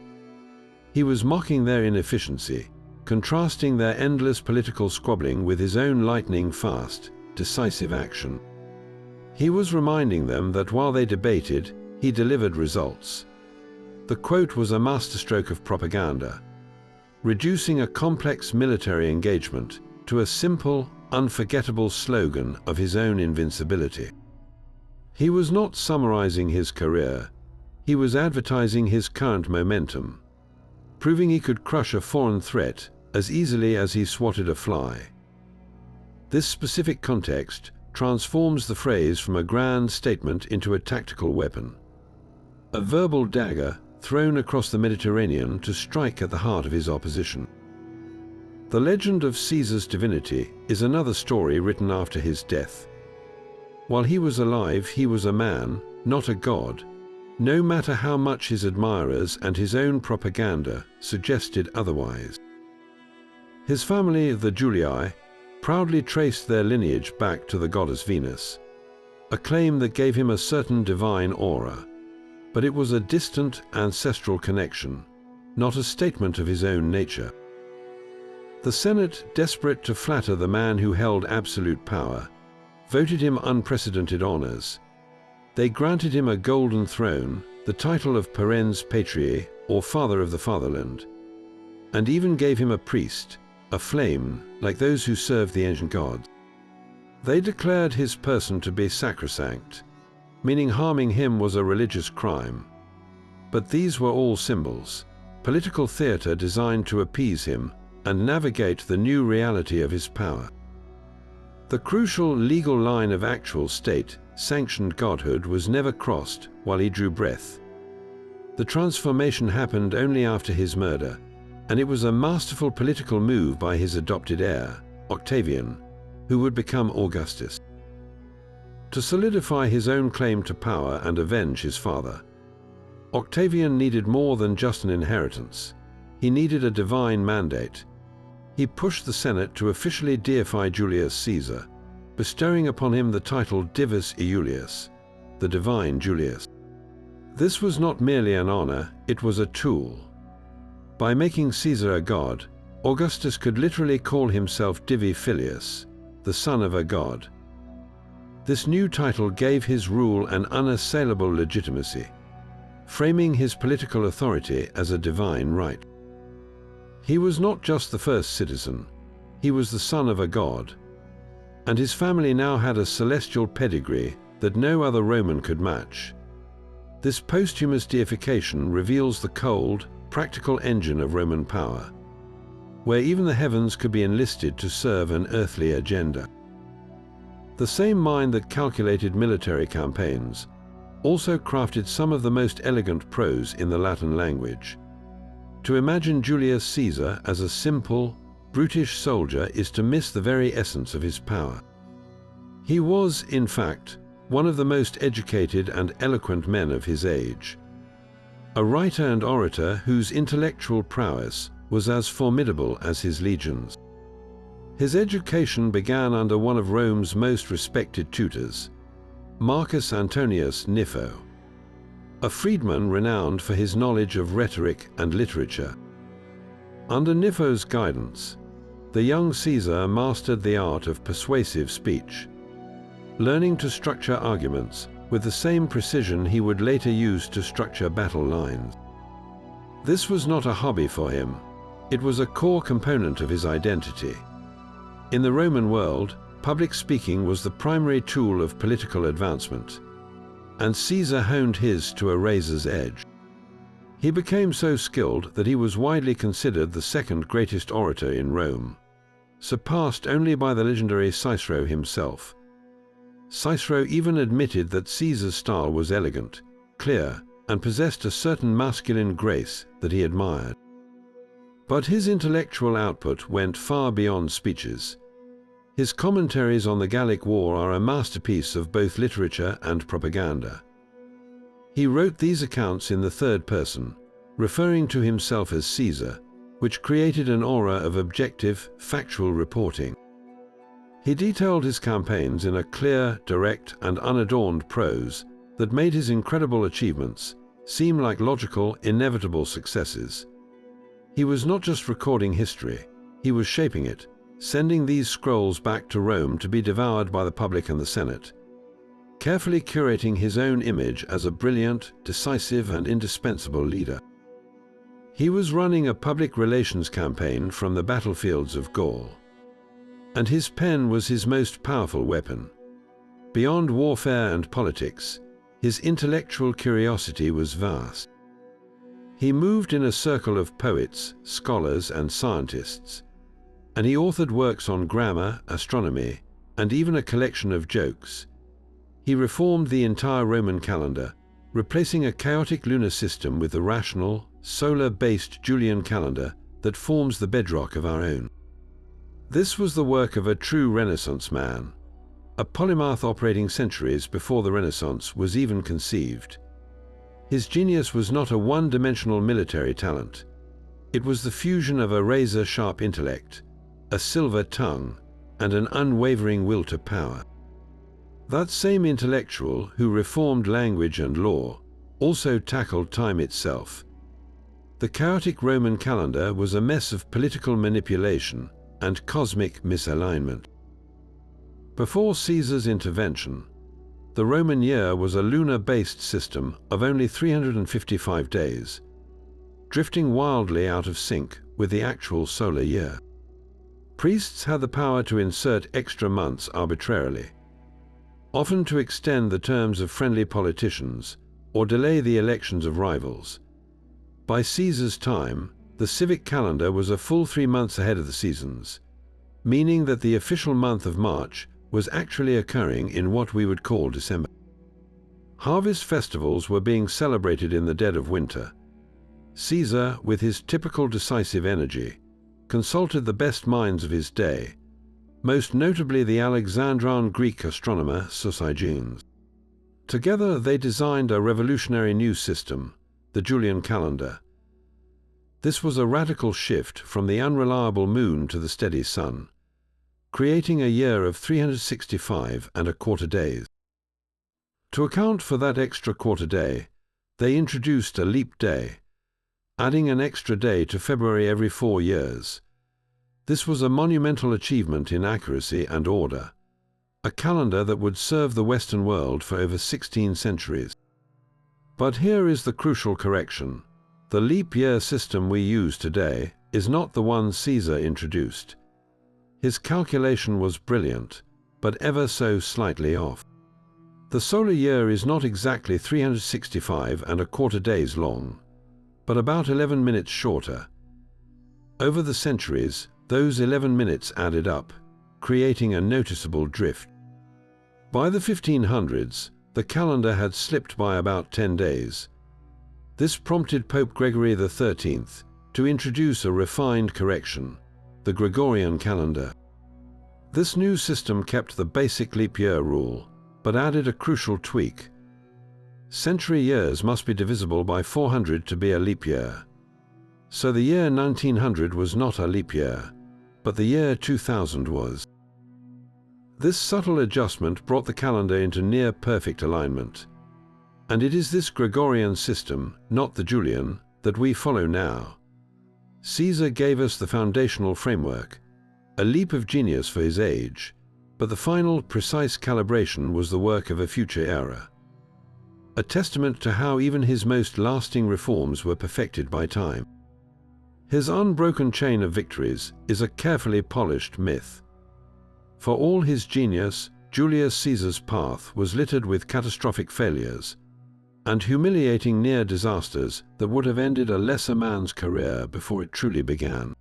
A: He was mocking their inefficiency, contrasting their endless political squabbling with his own lightning-fast, decisive action. He was reminding them that while they debated, he delivered results. The quote was a masterstroke of propaganda, reducing a complex military engagement to a simple, unforgettable slogan of his own invincibility. He was not summarizing his career, he was advertising his current momentum, proving he could crush a foreign threat as easily as he swatted a fly. This specific context transforms the phrase from a grand statement into a tactical weapon, a verbal dagger thrown across the Mediterranean to strike at the heart of his opposition. The legend of Caesar's divinity is another story written after his death. While he was alive, he was a man, not a god, no matter how much his admirers and his own propaganda suggested otherwise. His family, the Julii, proudly traced their lineage back to the goddess Venus, a claim that gave him a certain divine aura, but it was a distant ancestral connection, not a statement of his own nature. The Senate, desperate to flatter the man who held absolute power, voted him unprecedented honors. They granted him a golden throne, the title of parens patriae, or father of the fatherland, and even gave him a priest, a flame, like those who served the ancient gods. They declared his person to be sacrosanct, meaning harming him was a religious crime. But these were all symbols, political theatre designed to appease him and navigate the new reality of his power. The crucial legal line of actual state-sanctioned godhood was never crossed while he drew breath. The transformation happened only after his murder, and it was a masterful political move by his adopted heir, Octavian, who would become Augustus. To solidify his own claim to power and avenge his father, Octavian needed more than just an inheritance. He needed a divine mandate. He pushed the Senate to officially deify Julius Caesar, bestowing upon him the title Divus Iulius, the divine Julius. This was not merely an honor, it was a tool. By making Caesar a god, Augustus could literally call himself Divi Filius, the son of a god. This new title gave his rule an unassailable legitimacy, framing his political authority as a divine right. He was not just the first citizen, he was the son of a god, and his family now had a celestial pedigree that no other Roman could match. This posthumous deification reveals the cold, practical engine of Roman power, where even the heavens could be enlisted to serve an earthly agenda. The same mind that calculated military campaigns also crafted some of the most elegant prose in the Latin language. To imagine Julius Caesar as a simple, brutish soldier is to miss the very essence of his power. He was, in fact, one of the most educated and eloquent men of his age, a writer and orator whose intellectual prowess was as formidable as his legions. His education began under one of Rome's most respected tutors, Marcus Antonius Nifo, a freedman renowned for his knowledge of rhetoric and literature. Under Nifo's guidance, the young Caesar mastered the art of persuasive speech, learning to structure arguments with the same precision he would later use to structure battle lines. This was not a hobby for him, it was a core component of his identity. In the Roman world, public speaking was the primary tool of political advancement, and Caesar honed his to a razor's edge. He became so skilled that he was widely considered the second greatest orator in Rome, surpassed only by the legendary Cicero himself. Cicero even admitted that Caesar's style was elegant, clear, and possessed a certain masculine grace that he admired. But his intellectual output went far beyond speeches. His commentaries on the Gallic War are a masterpiece of both literature and propaganda. He wrote these accounts in the third person, referring to himself as Caesar, which created an aura of objective, factual reporting. He detailed his campaigns in a clear, direct, and unadorned prose that made his incredible achievements seem like logical, inevitable successes. He was not just recording history, he was shaping it, sending these scrolls back to Rome to be devoured by the public and the Senate, carefully curating his own image as a brilliant, decisive, and indispensable leader. He was running a public relations campaign from the battlefields of Gaul, and his pen was his most powerful weapon. Beyond warfare and politics, his intellectual curiosity was vast. He moved in a circle of poets, scholars, and scientists, and he authored works on grammar, astronomy, and even a collection of jokes. He reformed the entire Roman calendar, replacing a chaotic lunar system with the rational, solar-based Julian calendar that forms the bedrock of our own. This was the work of a true Renaissance man, a polymath operating centuries before the Renaissance was even conceived. His genius was not a one-dimensional military talent. It was the fusion of a razor-sharp intellect, a silver tongue, and an unwavering will to power. That same intellectual who reformed language and law also tackled time itself. The chaotic Roman calendar was a mess of political manipulation and cosmic misalignment. Before Caesar's intervention, the Roman year was a lunar-based system of only 355 days, drifting wildly out of sync with the actual solar year. Priests had the power to insert extra months arbitrarily, often to extend the terms of friendly politicians or delay the elections of rivals. By Caesar's time, the civic calendar was a full 3 months ahead of the seasons, meaning that the official month of March was actually occurring in what we would call December. Harvest festivals were being celebrated in the dead of winter. Caesar, with his typical decisive energy, consulted the best minds of his day, most notably the Alexandrine Greek astronomer Sosigenes. Together they designed a revolutionary new system, the Julian calendar. This was a radical shift from the unreliable moon to the steady sun, creating a year of 365 and a quarter days. To account for that extra quarter day, they introduced a leap day, adding an extra day to February every 4 years. This was a monumental achievement in accuracy and order, a calendar that would serve the Western world for over 16 centuries. But here is the crucial correction. The leap year system we use today is not the one Caesar introduced. His calculation was brilliant, but ever so slightly off. The solar year is not exactly 365 and a quarter days long, but about 11 minutes shorter. Over the centuries, those 11 minutes added up, creating a noticeable drift. By the 1500s, the calendar had slipped by about 10 days. This prompted Pope Gregory XIII to introduce a refined correction, the Gregorian calendar. This new system kept the basic leap year rule, but added a crucial tweak. Century years must be divisible by 400 to be a leap year. So the year 1900 was not a leap year, but the year 2000 was. This subtle adjustment brought the calendar into near-perfect alignment. And it is this Gregorian system, not the Julian, that we follow now. Caesar gave us the foundational framework, a leap of genius for his age, but the final, precise calibration was the work of a future era. A testament to how even his most lasting reforms were perfected by time. His unbroken chain of victories is a carefully polished myth. For all his genius, Julius Caesar's path was littered with catastrophic failures and humiliating near disasters that would have ended a lesser man's career before it truly began.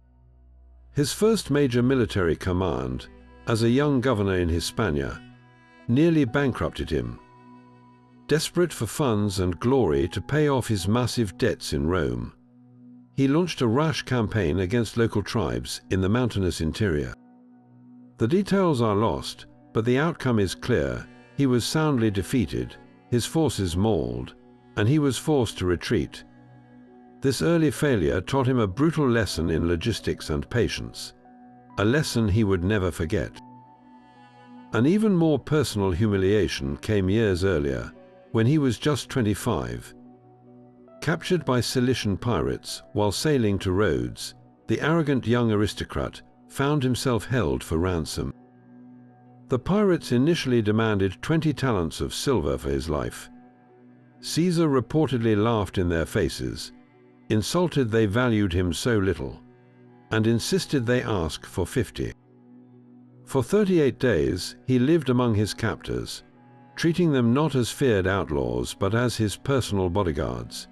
A: His first major military command, as a young governor in Hispania, nearly bankrupted him. Desperate for funds and glory to pay off his massive debts in Rome, he launched a rash campaign against local tribes in the mountainous interior. The details are lost, but the outcome is clear. He was soundly defeated, his forces mauled, and he was forced to retreat. This early failure taught him a brutal lesson in logistics and patience, a lesson he would never forget. An even more personal humiliation came years earlier, when he was just 25. Captured by Cilician pirates while sailing to Rhodes, the arrogant young aristocrat found himself held for ransom. The pirates initially demanded 20 talents of silver for his life. Caesar reportedly laughed in their faces, insulted they valued him so little, and insisted they ask for 50. For 38 days he lived among his captors, treating them not as feared outlaws but as his personal bodyguards.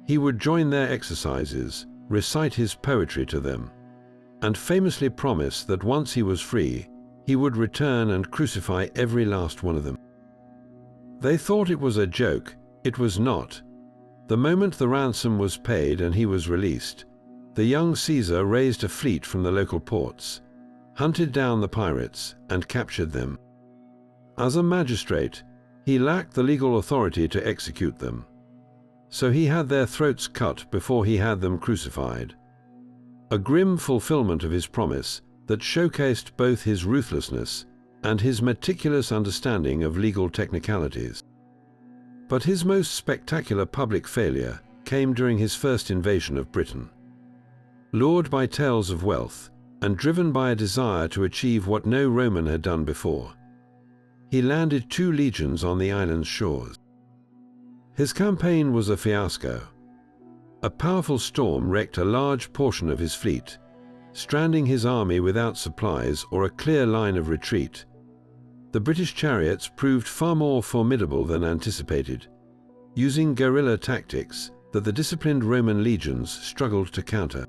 A: He would join their exercises, recite his poetry to them, and famously promise that once he was free, he would return and crucify every last one of them. They thought it was a joke. It was not. The moment the ransom was paid and he was released, the young Caesar raised a fleet from the local ports, hunted down the pirates, and captured them. As a magistrate, he lacked the legal authority to execute them, so he had their throats cut before he had them crucified. A grim fulfillment of his promise that showcased both his ruthlessness and his meticulous understanding of legal technicalities. But his most spectacular public failure came during his first invasion of Britain. Lured by tales of wealth and driven by a desire to achieve what no Roman had done before, he landed 2 legions on the island's shores. His campaign was a fiasco. A powerful storm wrecked a large portion of his fleet, stranding his army without supplies or a clear line of retreat. The British chariots proved far more formidable than anticipated, using guerrilla tactics that the disciplined Roman legions struggled to counter.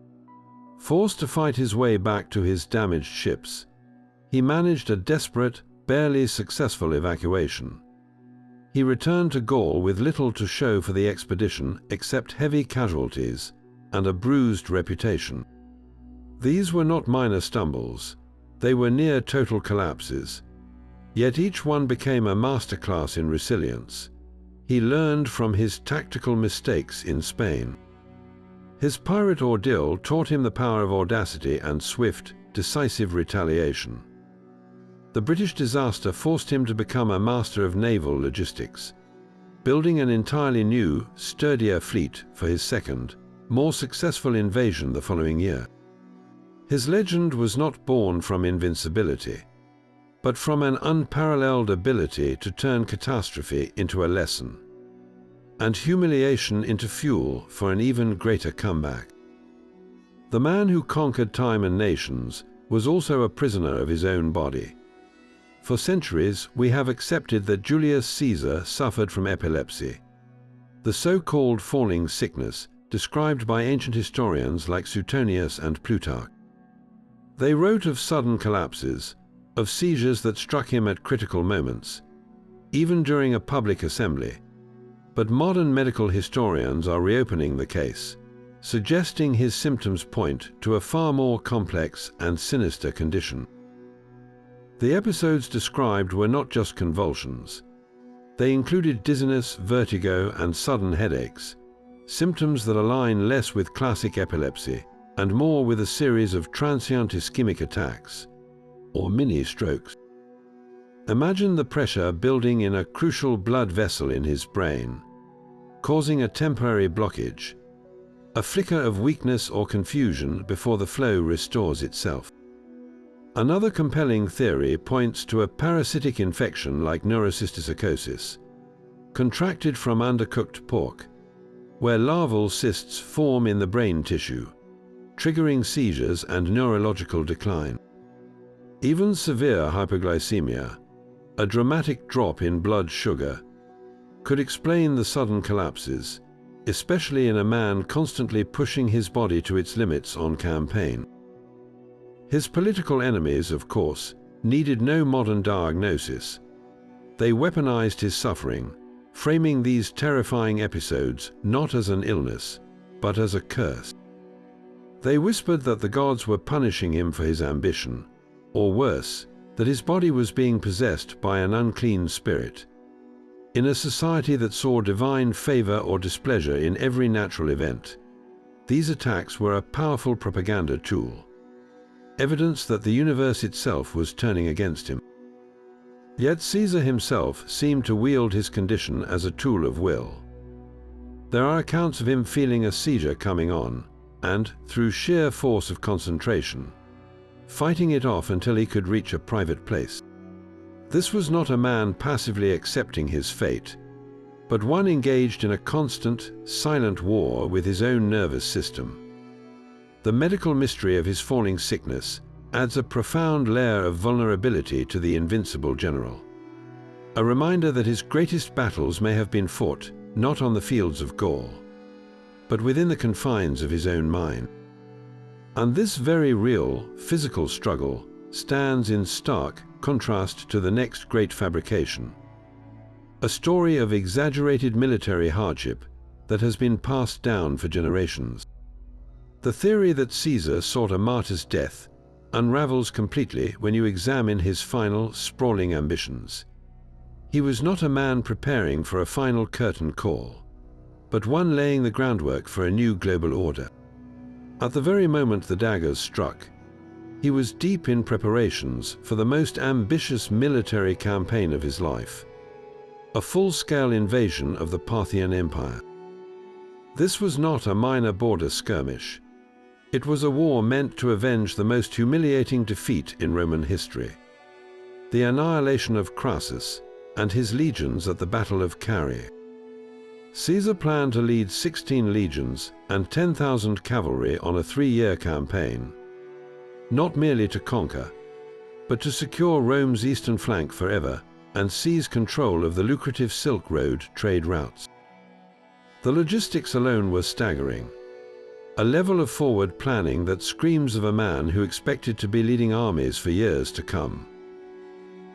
A: Forced to fight his way back to his damaged ships, he managed a desperate, barely successful evacuation. He returned to Gaul with little to show for the expedition except heavy casualties and a bruised reputation. These were not minor stumbles, they were near total collapses. Yet each one became a masterclass in resilience. He learned from his tactical mistakes in Spain. His pirate ordeal taught him the power of audacity and swift, decisive retaliation. The British disaster forced him to become a master of naval logistics, building an entirely new, sturdier fleet for his second, more successful invasion the following year. His legend was not born from invincibility, but from an unparalleled ability to turn catastrophe into a lesson, and humiliation into fuel for an even greater comeback. The man who conquered time and nations was also a prisoner of his own body. For centuries, we have accepted that Julius Caesar suffered from epilepsy, the so-called falling sickness described by ancient historians like Suetonius and Plutarch. They wrote of sudden collapses, of seizures that struck him at critical moments, even during a public assembly. But modern medical historians are reopening the case, suggesting his symptoms point to a far more complex and sinister condition. The episodes described were not just convulsions. They included dizziness, vertigo, and sudden headaches, symptoms that align less with classic epilepsy and more with a series of transient ischemic attacks, or mini-strokes. Imagine the pressure building in a crucial blood vessel in his brain, causing a temporary blockage, a flicker of weakness or confusion before the flow restores itself. Another compelling theory points to a parasitic infection like neurocysticercosis, contracted from undercooked pork, where larval cysts form in the brain tissue, triggering seizures and neurological decline. Even severe hypoglycemia, a dramatic drop in blood sugar, could explain the sudden collapses, especially in a man constantly pushing his body to its limits on campaign. His political enemies, of course, needed no modern diagnosis. They weaponized his suffering, framing these terrifying episodes not as an illness, but as a curse. They whispered that the gods were punishing him for his ambition, or worse, that his body was being possessed by an unclean spirit. In a society that saw divine favor or displeasure in every natural event, these attacks were a powerful propaganda tool, evidence that the universe itself was turning against him. Yet Caesar himself seemed to wield his condition as a tool of will. There are accounts of him feeling a seizure coming on, and, through sheer force of concentration, fighting it off until he could reach a private place. This was not a man passively accepting his fate, but one engaged in a constant, silent war with his own nervous system. The medical mystery of his falling sickness adds a profound layer of vulnerability to the invincible general. A reminder that his greatest battles may have been fought not on the fields of Gaul, but within the confines of his own mind. And this very real, physical struggle stands in stark contrast to the next great fabrication, a story of exaggerated military hardship that has been passed down for generations. The theory that Caesar sought a martyr's death unravels completely when you examine his final, sprawling ambitions. He was not a man preparing for a final curtain call, but one laying the groundwork for a new global order. At the very moment the daggers struck, he was deep in preparations for the most ambitious military campaign of his life, a full-scale invasion of the Parthian Empire. This was not a minor border skirmish. It was a war meant to avenge the most humiliating defeat in Roman history. the annihilation of Crassus and his legions at the Battle of Carrhae. Caesar planned to lead 16 legions and 10,000 cavalry on a 3-year campaign, not merely to conquer, but to secure Rome's eastern flank forever and seize control of the lucrative Silk Road trade routes. The logistics alone was staggering, a level of forward planning that screams of a man who expected to be leading armies for years to come.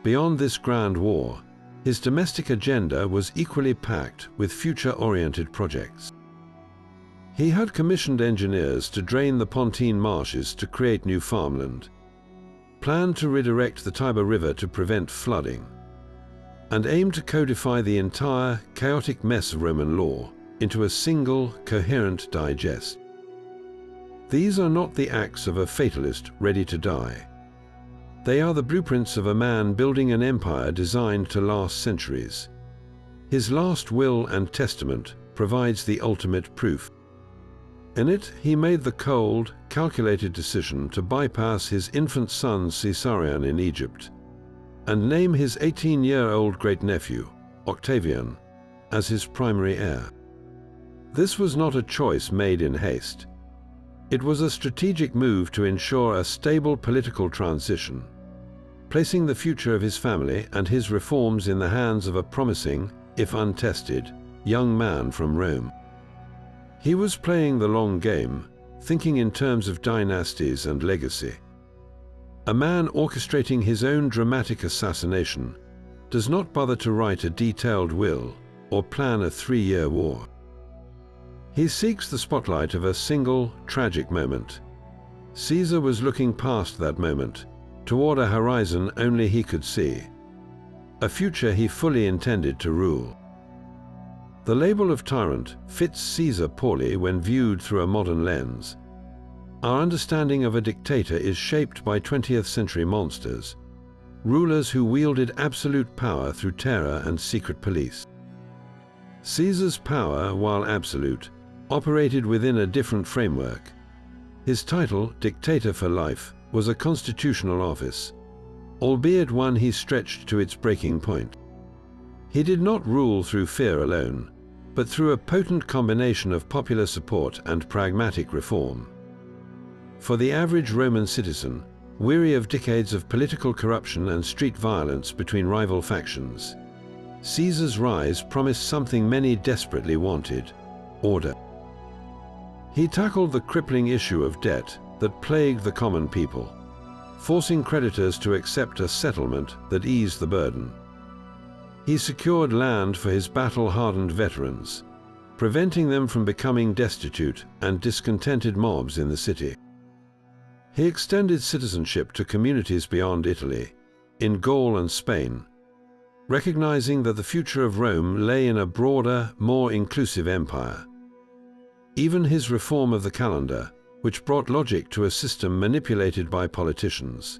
A: Beyond this grand war, his domestic agenda was equally packed with future-oriented projects. He had commissioned engineers to drain the Pontine marshes to create new farmland, planned to redirect the Tiber River to prevent flooding, and aimed to codify the entire chaotic mess of Roman law into a single, coherent digest. These are not the acts of a fatalist ready to die. They are the blueprints of a man building an empire designed to last centuries. His last will and testament provides the ultimate proof. In it, he made the cold, calculated decision to bypass his infant son Caesarion in Egypt and name his 18-year-old great-nephew, Octavian, as his primary heir. This was not a choice made in haste. It was a strategic move to ensure a stable political transition, placing the future of his family and his reforms in the hands of a promising, if untested, young man from Rome. He was playing the long game, thinking in terms of dynasties and legacy. A man orchestrating his own dramatic assassination does not bother to write a detailed will or plan a 3-year war. He seeks the spotlight of a single, tragic moment. Caesar was looking past that moment, toward a horizon only he could see, a future he fully intended to rule. The label of tyrant fits Caesar poorly when viewed through a modern lens. Our understanding of a dictator is shaped by 20th century monsters, rulers who wielded absolute power through terror and secret police. Caesar's power, while absolute, operated within a different framework. His title, Dictator for Life, was a constitutional office, albeit one he stretched to its breaking point. He did not rule through fear alone, but through a potent combination of popular support and pragmatic reform. For the average Roman citizen, weary of decades of political corruption and street violence between rival factions, Caesar's rise promised something many desperately wanted: order. He tackled the crippling issue of debt that plagued the common people, forcing creditors to accept a settlement that eased the burden. He secured land for his battle-hardened veterans, preventing them from becoming destitute and discontented mobs in the city. He extended citizenship to communities beyond Italy, in Gaul and Spain, recognizing that the future of Rome lay in a broader, more inclusive empire. Even his reform of the calendar, which brought logic to a system manipulated by politicians,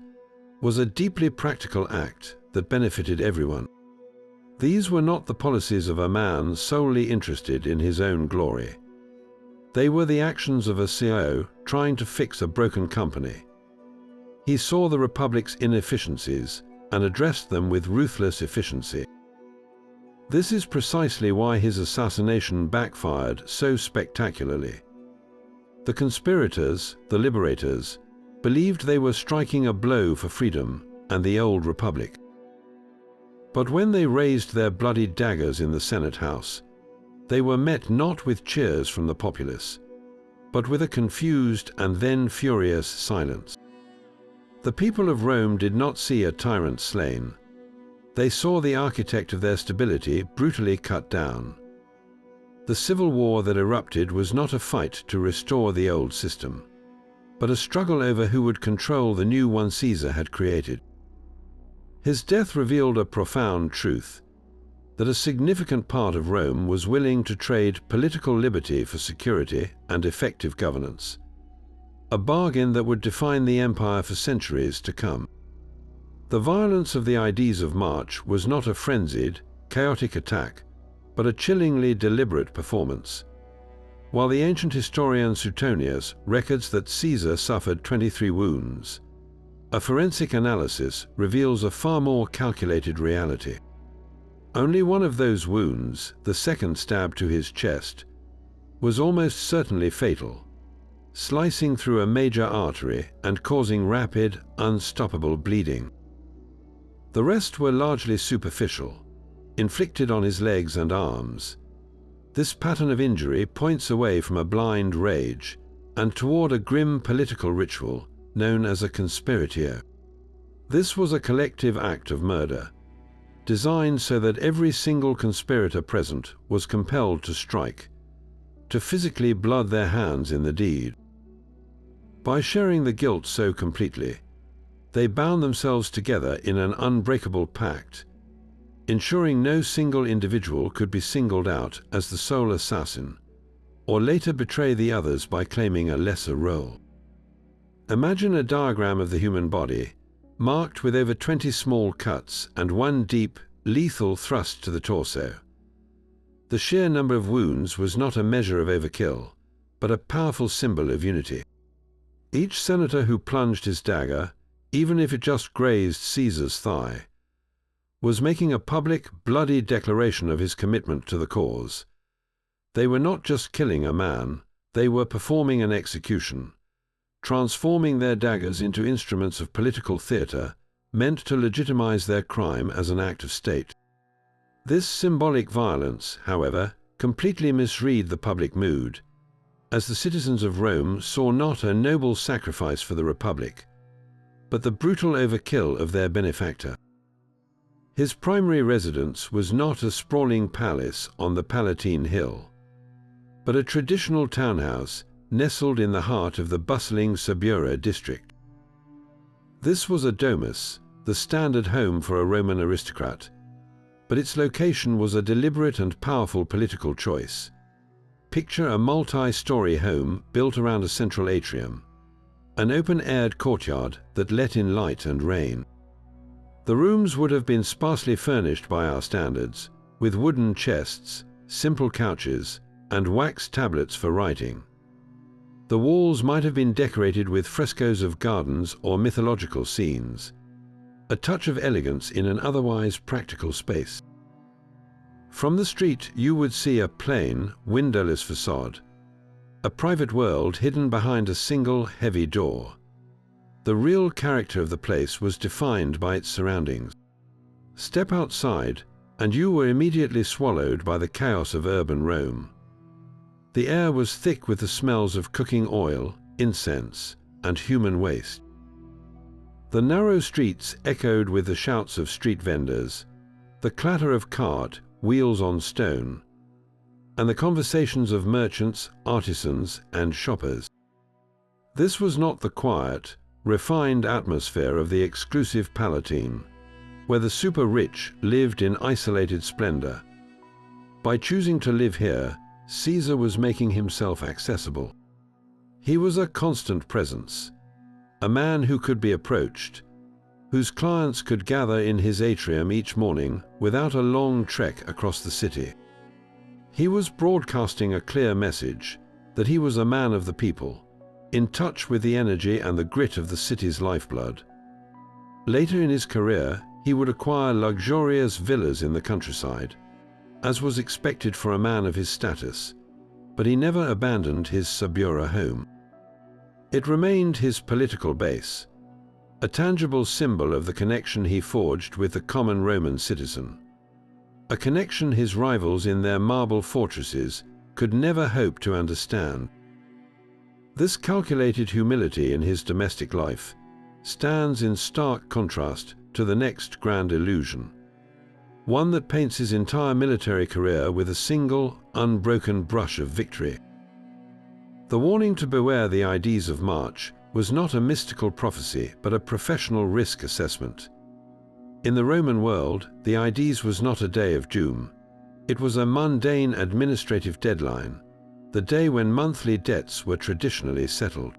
A: was a deeply practical act that benefited everyone. These were not the policies of a man solely interested in his own glory. They were the actions of a CEO trying to fix a broken company. He saw the Republic's inefficiencies and addressed them with ruthless efficiency. This is precisely why his assassination backfired so spectacularly. The conspirators, the liberators, believed they were striking a blow for freedom and the old Republic. But when they raised their bloody daggers in the Senate House, they were met not with cheers from the populace, but with a confused and then furious silence. The people of Rome did not see a tyrant slain. They saw the architect of their stability brutally cut down. The civil war that erupted was not a fight to restore the old system, but a struggle over who would control the new one Caesar had created. His death revealed a profound truth, that a significant part of Rome was willing to trade political liberty for security and effective governance, a bargain that would define the empire for centuries to come. The violence of the Ides of March was not a frenzied, chaotic attack, but a chillingly deliberate performance. While the ancient historian Suetonius records that Caesar suffered 23 wounds, a forensic analysis reveals a far more calculated reality. Only one of those wounds, the second stab to his chest, was almost certainly fatal, slicing through a major artery and causing rapid, unstoppable bleeding. The rest were largely superficial, inflicted on his legs and arms. This pattern of injury points away from a blind rage and toward a grim political ritual known as a conspiratio. This was a collective act of murder, designed so that every single conspirator present was compelled to strike, to physically blood their hands in the deed. By sharing the guilt so completely, they bound themselves together in an unbreakable pact, ensuring no single individual could be singled out as the sole assassin, or later betray the others by claiming a lesser role. Imagine a diagram of the human body, marked with over 20 small cuts and one deep, lethal thrust to the torso. The sheer number of wounds was not a measure of overkill, but a powerful symbol of unity. Each senator who plunged his dagger, even if it just grazed Caesar's thigh, was making a public, bloody declaration of his commitment to the cause. They were not just killing a man, they were performing an execution, transforming their daggers into instruments of political theater meant to legitimize their crime as an act of state. This symbolic violence, however, completely misread the public mood, as the citizens of Rome saw not a noble sacrifice for the Republic, but the brutal overkill of their benefactor. His primary residence was not a sprawling palace on the Palatine Hill, but a traditional townhouse nestled in the heart of the bustling Subura district. This was a domus, the standard home for a Roman aristocrat, but its location was a deliberate and powerful political choice. Picture a multi-story home built around a central atrium, an open-aired courtyard that let in light and rain. The rooms would have been sparsely furnished by our standards, with wooden chests, simple couches, and wax tablets for writing. The walls might have been decorated with frescoes of gardens or mythological scenes, a touch of elegance in an otherwise practical space. From the street you would see a plain, windowless facade, a private world hidden behind a single, heavy door. The real character of the place was defined by its surroundings. Step outside, and you were immediately swallowed by the chaos of urban Rome. The air was thick with the smells of cooking oil, incense, and human waste. The narrow streets echoed with the shouts of street vendors, the clatter of cart, wheels on stone, and the conversations of merchants, artisans, and shoppers. This was not the quiet, refined atmosphere of the exclusive Palatine, where the super-rich lived in isolated splendor. By choosing to live here, Caesar was making himself accessible. He was a constant presence, a man who could be approached, whose clients could gather in his atrium each morning without a long trek across the city. He was broadcasting a clear message that he was a man of the people, in touch with the energy and the grit of the city's lifeblood. Later in his career, he would acquire luxurious villas in the countryside, as was expected for a man of his status, but he never abandoned his Subura home. It remained his political base, a tangible symbol of the connection he forged with the common Roman citizen, a connection his rivals in their marble fortresses could never hope to understand. This calculated humility in his domestic life stands in stark contrast to the next grand illusion, one that paints his entire military career with a single, unbroken brush of victory. The warning to beware the Ides of March was not a mystical prophecy, but a professional risk assessment. In the Roman world, the Ides was not a day of doom. It was a mundane administrative deadline, the day when monthly debts were traditionally settled.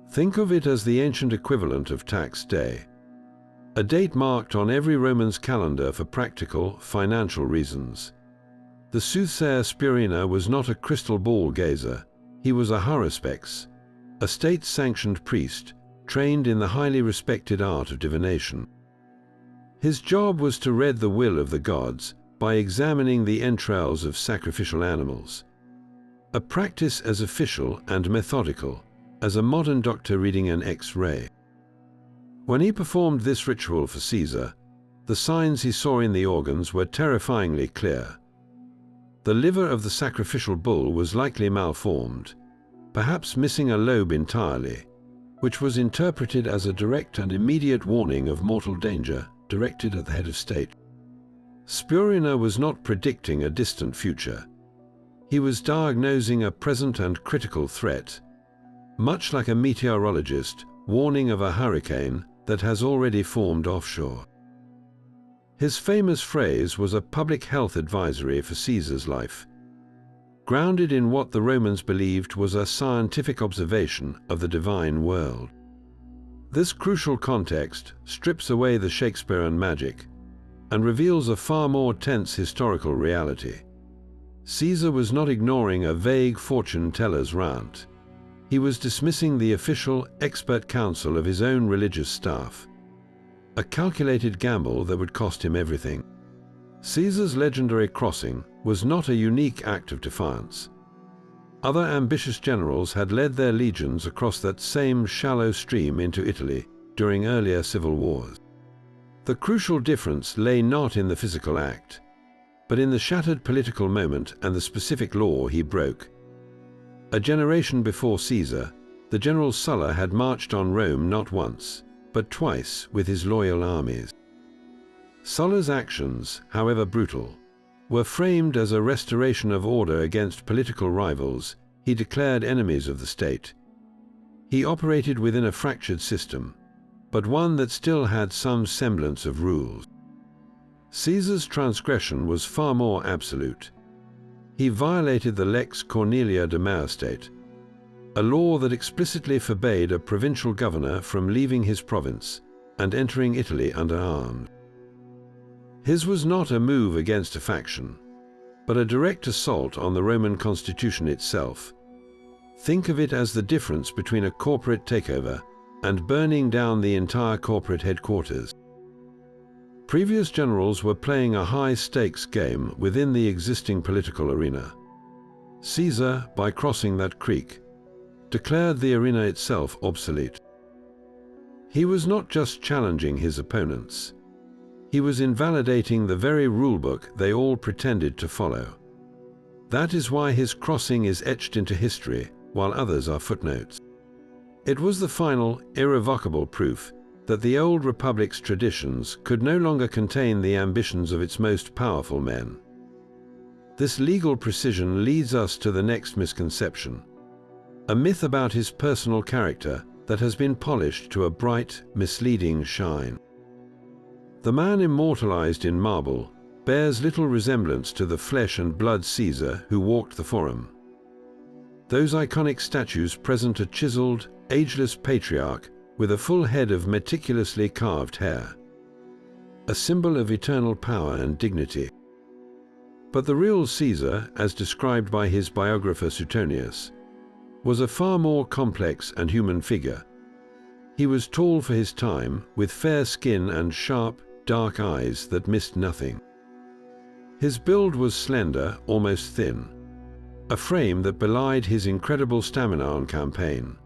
A: Think of it as the ancient equivalent of tax day, a date marked on every Roman's calendar for practical, financial reasons. The soothsayer Spurina was not a crystal ball gazer, he was a haruspex, a state-sanctioned priest trained in the highly respected art of divination. His job was to read the will of the gods by examining the entrails of sacrificial animals, a practice as official and methodical as a modern doctor reading an X-ray. When he performed this ritual for Caesar, the signs he saw in the organs were terrifyingly clear. The liver of the sacrificial bull was likely malformed, perhaps missing a lobe entirely, which was interpreted as a direct and immediate warning of mortal danger directed at the head of state. Spurina was not predicting a distant future. He was diagnosing a present and critical threat, much like a meteorologist warning of a hurricane that has already formed offshore. His famous phrase was a public health advisory for Caesar's life, grounded in what the Romans believed was a scientific observation of the divine world. This crucial context strips away the Shakespearean magic and reveals a far more tense historical reality. Caesar was not ignoring a vague fortune-teller's rant. He was dismissing the official, expert counsel of his own religious staff, a calculated gamble that would cost him everything. Caesar's legendary crossing was not a unique act of defiance. Other ambitious generals had led their legions across that same shallow stream into Italy during earlier civil wars. The crucial difference lay not in the physical act, but in the shattered political moment and the specific law he broke. A generation before Caesar, the general Sulla had marched on Rome not once, but twice with his loyal armies. Sulla's actions, however brutal, were framed as a restoration of order against political rivals he declared enemies of the state. He operated within a fractured system, but one that still had some semblance of rules. Caesar's transgression was far more absolute. He violated the Lex Cornelia de Majestate, a law that explicitly forbade a provincial governor from leaving his province and entering Italy under arms. His was not a move against a faction, but a direct assault on the Roman constitution itself. Think of it as the difference between a corporate takeover and burning down the entire corporate headquarters. Previous generals were playing a high-stakes game within the existing political arena. Caesar, by crossing that creek, declared the arena itself obsolete. He was not just challenging his opponents. He was invalidating the very rulebook they all pretended to follow. That is why his crossing is etched into history, while others are footnotes. It was the final, irrevocable proof that the old republic's traditions could no longer contain the ambitions of its most powerful men. This legal precision leads us to the next misconception, a myth about his personal character that has been polished to a bright, misleading shine. The man immortalized in marble bears little resemblance to the flesh and blood Caesar who walked the Forum. Those iconic statues present a chiseled, ageless patriarch with a full head of meticulously carved hair, a symbol of eternal power and dignity. But the real Caesar, as described by his biographer Suetonius, was a far more complex and human figure. He was tall for his time, with fair skin and sharp, dark eyes that missed nothing. His build was slender, almost thin, a frame that belied his incredible stamina on campaign.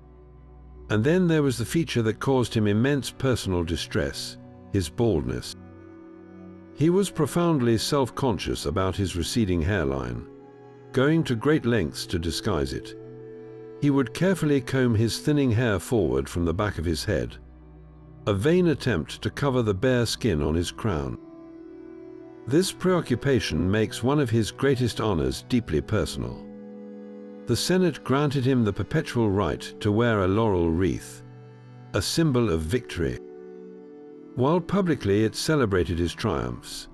A: And then there was the feature that caused him immense personal distress, his baldness. He was profoundly self-conscious about his receding hairline, going to great lengths to disguise it. He would carefully comb his thinning hair forward from the back of his head, a vain attempt to cover the bare skin on his crown. This preoccupation makes one of his greatest honors deeply personal. The Senate granted him the perpetual right to wear a laurel wreath, a symbol of victory. While publicly it celebrated his triumphs,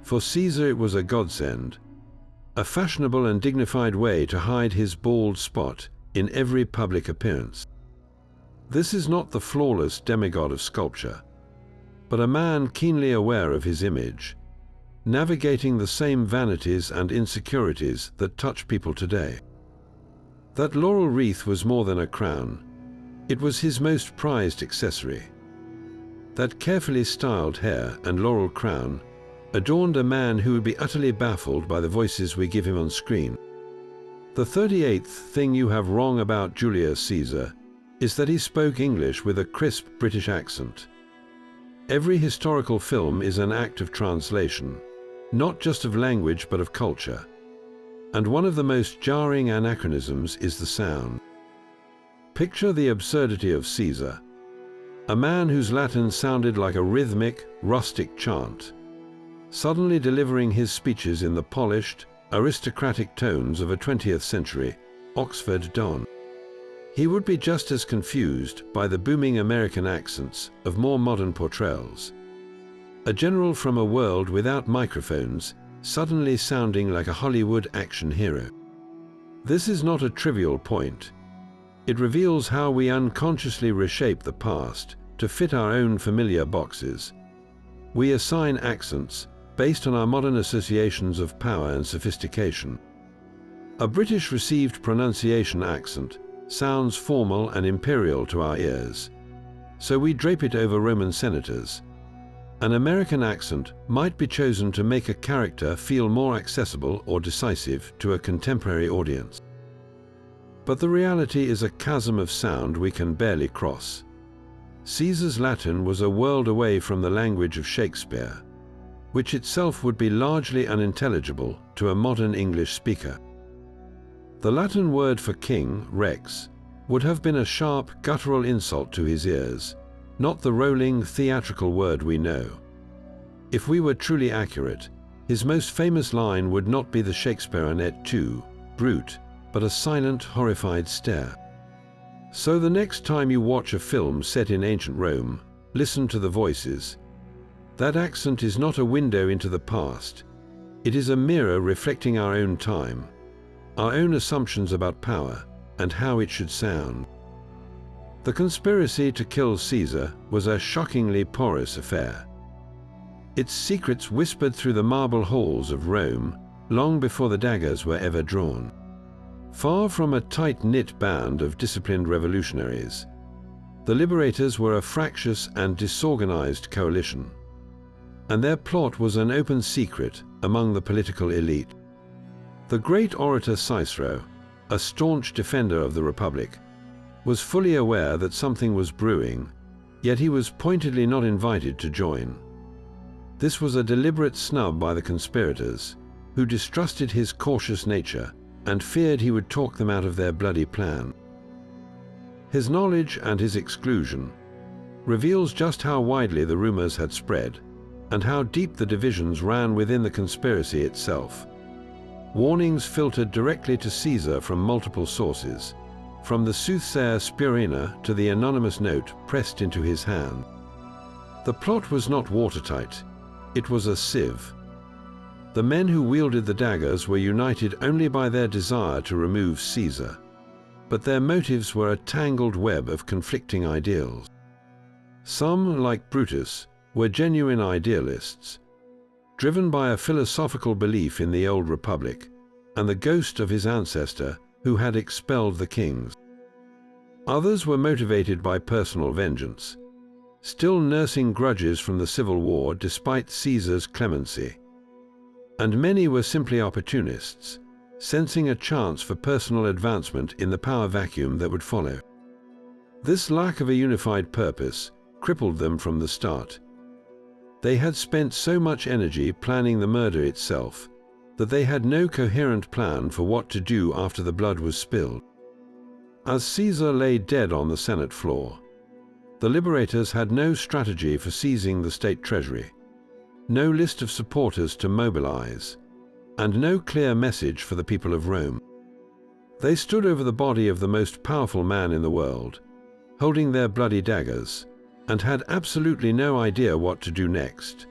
A: for Caesar it was a godsend, a fashionable and dignified way to hide his bald spot in every public appearance. This is not the flawless demigod of sculpture, but a man keenly aware of his image, navigating the same vanities and insecurities that touch people today. That laurel wreath was more than a crown. It was his most prized accessory. That carefully styled hair and laurel crown adorned a man who would be utterly baffled by the voices we give him on screen. The 38th thing you have wrong about Julius Caesar is that he spoke English with a crisp British accent. Every historical film is an act of translation, not just of language but of culture. And one of the most jarring anachronisms is the sound. Picture the absurdity of Caesar, a man whose Latin sounded like a rhythmic, rustic chant, suddenly delivering his speeches in the polished, aristocratic tones of a 20th century Oxford Don. He would be just as confused by the booming American accents of more modern portrayals. A general from a world without microphones suddenly sounding like a Hollywood action hero. This is not a trivial point. It reveals how we unconsciously reshape the past to fit our own familiar boxes. We assign accents based on our modern associations of power and sophistication. A British received pronunciation accent sounds formal and imperial to our ears, so we drape it over Roman senators. An American accent might be chosen to make a character feel more accessible or decisive to a contemporary audience. But the reality is a chasm of sound we can barely cross. Caesar's Latin was a world away from the language of Shakespeare, which itself would be largely unintelligible to a modern English speaker. The Latin word for king, rex, would have been a sharp, guttural insult to his ears, not the rolling, theatrical word we know. If we were truly accurate, his most famous line would not be the Shakespearean et tu, brute, but a silent, horrified stare. So the next time you watch a film set in ancient Rome, listen to the voices. That accent is not a window into the past. It is a mirror reflecting our own time, our own assumptions about power and how it should sound. The conspiracy to kill Caesar was a shockingly porous affair. Its secrets whispered through the marble halls of Rome long before the daggers were ever drawn. Far from a tight-knit band of disciplined revolutionaries, the liberators were a fractious and disorganized coalition, and their plot was an open secret among the political elite. The great orator Cicero, a staunch defender of the Republic, was fully aware that something was brewing, yet he was pointedly not invited to join. This was a deliberate snub by the conspirators, who distrusted his cautious nature and feared he would talk them out of their bloody plan. His knowledge and his exclusion reveals just how widely the rumors had spread and how deep the divisions ran within the conspiracy itself. Warnings filtered directly to Caesar from multiple sources, from the soothsayer Spurina to the anonymous note pressed into his hand. The plot was not watertight, it was a sieve. The men who wielded the daggers were united only by their desire to remove Caesar, but their motives were a tangled web of conflicting ideals. Some, like Brutus, were genuine idealists, driven by a philosophical belief in the old republic and the ghost of his ancestor who had expelled the kings. Others were motivated by personal vengeance, still nursing grudges from the civil war despite Caesar's clemency. And many were simply opportunists, sensing a chance for personal advancement in the power vacuum that would follow. This lack of a unified purpose crippled them from the start. They had spent so much energy planning the murder itself that they had no coherent plan for what to do after the blood was spilled. As Caesar lay dead on the Senate floor, the liberators had no strategy for seizing the state treasury, no list of supporters to mobilize, and no clear message for the people of Rome. They stood over the body of the most powerful man in the world, holding their bloody daggers, and had absolutely no idea what to do next.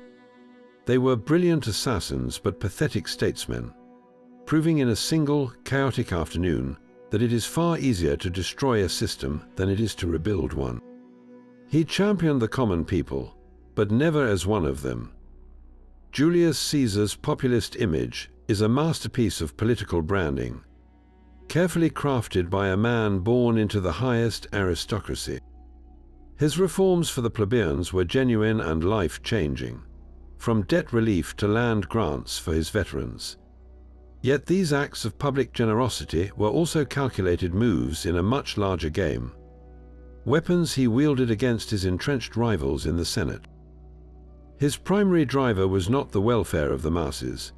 A: They were brilliant assassins but pathetic statesmen, proving in a single, chaotic afternoon that it is far easier to destroy a system than it is to rebuild one. He championed the common people, but never as one of them. Julius Caesar's populist image is a masterpiece of political branding. carefully crafted by a man born into the highest aristocracy. His reforms for the plebeians were genuine and life-changing, from debt relief to land grants for his veterans. Yet these acts of public generosity were also calculated moves in a much larger game, weapons he wielded against his entrenched rivals in the Senate. His primary driver was not the welfare of the masses,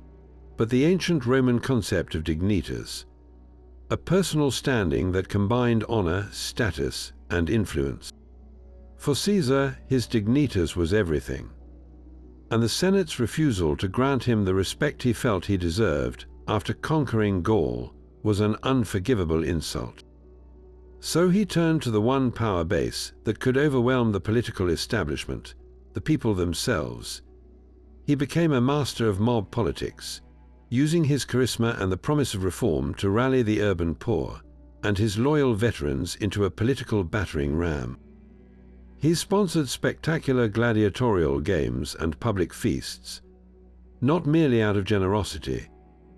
A: but the ancient Roman concept of dignitas, a personal standing that combined honor, status, and influence. For Caesar, his dignitas was everything, and the Senate's refusal to grant him the respect he felt he deserved after conquering Gaul was an unforgivable insult. So he turned to the one power base that could overwhelm the political establishment, the people themselves. He became a master of mob politics, using his charisma and the promise of reform to rally the urban poor and his loyal veterans into a political battering ram. He sponsored spectacular gladiatorial games and public feasts, not merely out of generosity,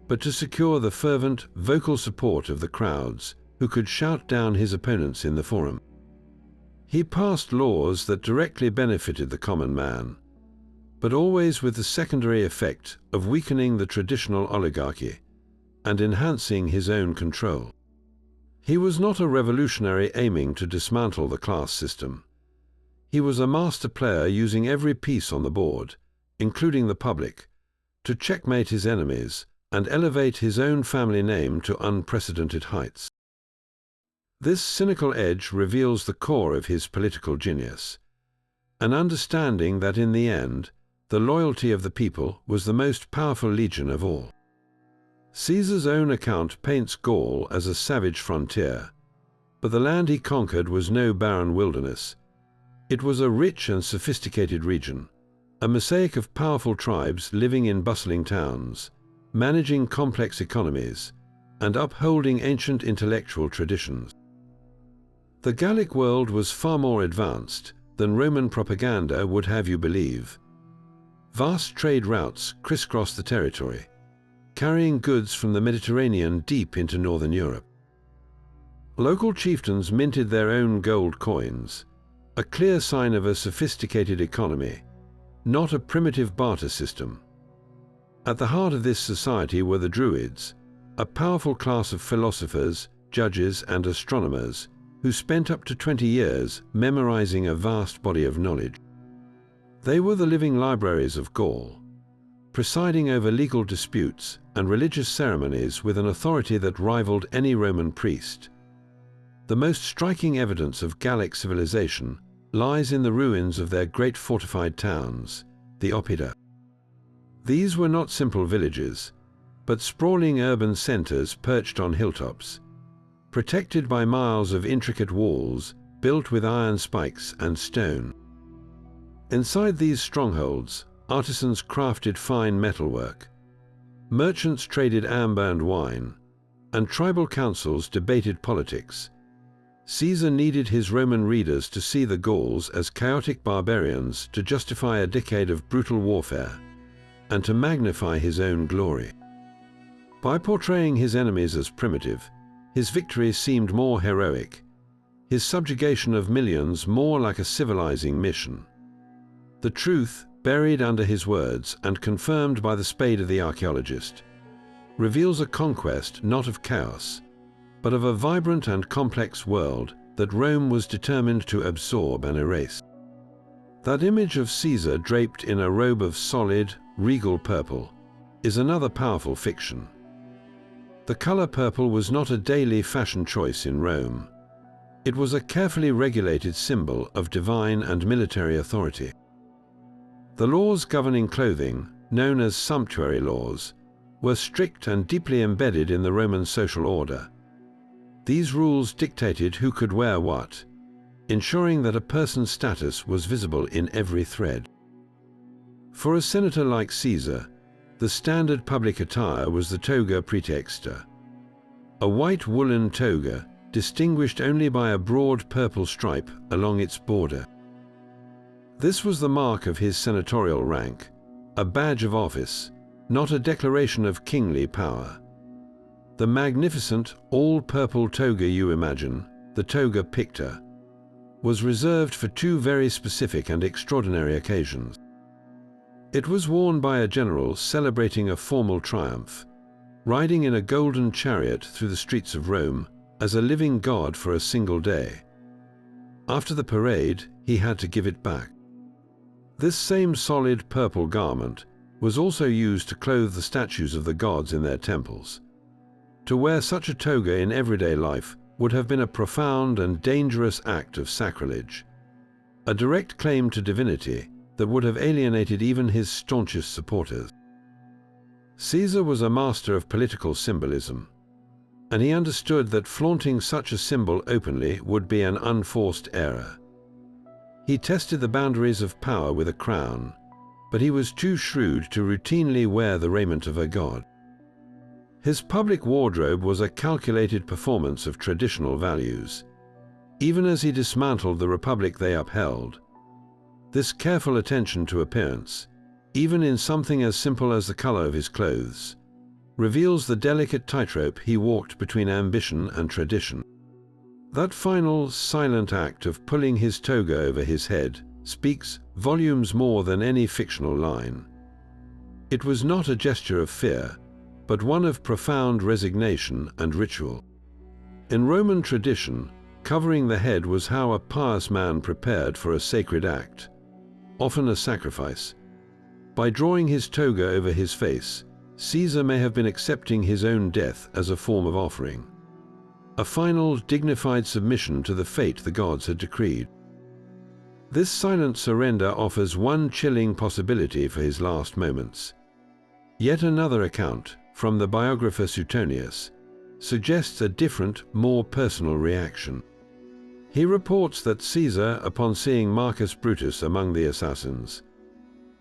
A: but to secure the fervent, vocal support of the crowds who could shout down his opponents in the forum. He passed laws that directly benefited the common man, but always with the secondary effect of weakening the traditional oligarchy and enhancing his own control. He was not a revolutionary aiming to dismantle the class system. He was a master player using every piece on the board, including the public, to checkmate his enemies and elevate his own family name to unprecedented heights. This cynical edge reveals the core of his political genius, an understanding that in the end, the loyalty of the people was the most powerful legion of all. Caesar's own account paints Gaul as a savage frontier, but the land he conquered was no barren wilderness. It was a rich and sophisticated region, a mosaic of powerful tribes living in bustling towns, managing complex economies, and upholding ancient intellectual traditions. The Gallic world was far more advanced than Roman propaganda would have you believe. Vast trade routes crisscrossed the territory, carrying goods from the Mediterranean deep into northern Europe. Local chieftains minted their own gold coins, a clear sign of a sophisticated economy, not a primitive barter system. At the heart of this society were the Druids, a powerful class of philosophers, judges, and astronomers who spent up to 20 years memorizing a vast body of knowledge. They were the living libraries of Gaul, presiding over legal disputes and religious ceremonies with an authority that rivaled any Roman priest. The most striking evidence of Gallic civilization lies in the ruins of their great fortified towns, the Oppida. These were not simple villages, but sprawling urban centers perched on hilltops, protected by miles of intricate walls built with iron spikes and stone. Inside these strongholds, artisans crafted fine metalwork, merchants traded amber and wine, and tribal councils debated politics. Caesar needed his Roman readers to see the Gauls as chaotic barbarians to justify a decade of brutal warfare, and to magnify his own glory. By portraying his enemies as primitive, his victories seemed more heroic, his subjugation of millions more like a civilizing mission. The truth, buried under his words and confirmed by the spade of the archaeologist, reveals a conquest not of chaos, but of a vibrant and complex world that Rome was determined to absorb and erase. That image of Caesar draped in a robe of solid, regal purple is another powerful fiction. The color purple was not a daily fashion choice in Rome. It was a carefully regulated symbol of divine and military authority. The laws governing clothing, known as sumptuary laws, were strict and deeply embedded in the Roman social order. These rules dictated who could wear what, ensuring that a person's status was visible in every thread. For a senator like Caesar, the standard public attire was the toga praetexta, a white woolen toga distinguished only by a broad purple stripe along its border. This was the mark of his senatorial rank, a badge of office, not a declaration of kingly power. The magnificent, all-purple toga you imagine, the toga picta, was reserved for two very specific and extraordinary occasions. It was worn by a general celebrating a formal triumph, riding in a golden chariot through the streets of Rome as a living god for a single day. After the parade, he had to give it back. This same solid purple garment was also used to clothe the statues of the gods in their temples. To wear such a toga in everyday life would have been a profound and dangerous act of sacrilege, a direct claim to divinity that would have alienated even his staunchest supporters. Caesar was a master of political symbolism, and he understood that flaunting such a symbol openly would be an unforced error. He tested the boundaries of power with a crown, but he was too shrewd to routinely wear the raiment of a god. His public wardrobe was a calculated performance of traditional values, even as he dismantled the republic they upheld. This careful attention to appearance, even in something as simple as the color of his clothes, reveals the delicate tightrope he walked between ambition and tradition. That final, silent act of pulling his toga over his head speaks volumes more than any fictional line. It was not a gesture of fear, but one of profound resignation and ritual. In Roman tradition, covering the head was how a pious man prepared for a sacred act, often a sacrifice. By drawing his toga over his face, Caesar may have been accepting his own death as a form of offering, a final, dignified submission to the fate the gods had decreed. This silent surrender offers one chilling possibility for his last moments. Yet another account, from the biographer Suetonius, suggests a different, more personal reaction. He reports that Caesar, upon seeing Marcus Brutus among the assassins,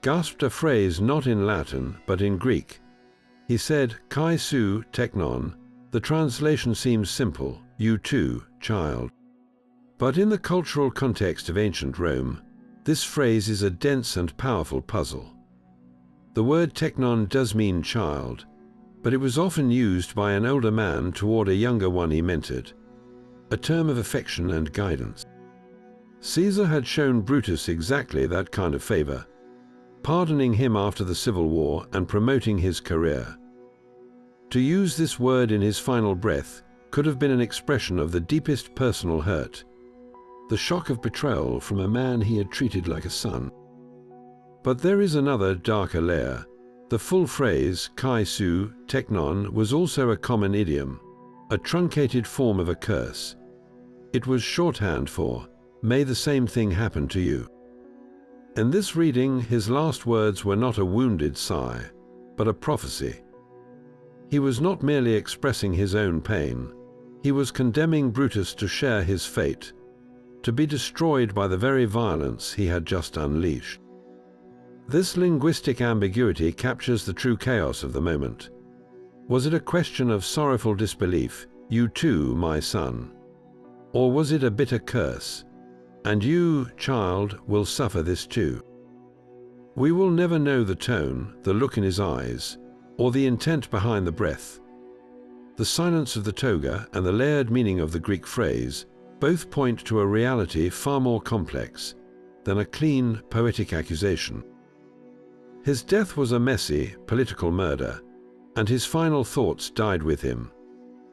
A: gasped a phrase not in Latin but in Greek. He said, "Kai su teknon." The translation seems simple, "You too, child." But in the cultural context of ancient Rome, this phrase is a dense and powerful puzzle. The word teknon does mean child, but it was often used by an older man toward a younger one he mentored, a term of affection and guidance. Caesar had shown Brutus exactly that kind of favor, pardoning him after the Civil War and promoting his career. To use this word in his final breath could have been an expression of the deepest personal hurt, the shock of betrayal from a man he had treated like a son. But there is another, darker layer. The full phrase, kai su teknon, was also a common idiom, a truncated form of a curse. It was shorthand for, "May the same thing happen to you." In this reading, his last words were not a wounded sigh, but a prophecy. He was not merely expressing his own pain, he was condemning Brutus to share his fate, to be destroyed by the very violence he had just unleashed. This linguistic ambiguity captures the true chaos of the moment. Was it a question of sorrowful disbelief, "You too, my son"? Or was it a bitter curse, "And you, child, will suffer this too"? We will never know the tone, the look in his eyes, or the intent behind the breath. The silence of the toga and the layered meaning of the Greek phrase both point to a reality far more complex than a clean, poetic accusation. His death was a messy, political murder, and his final thoughts died with him,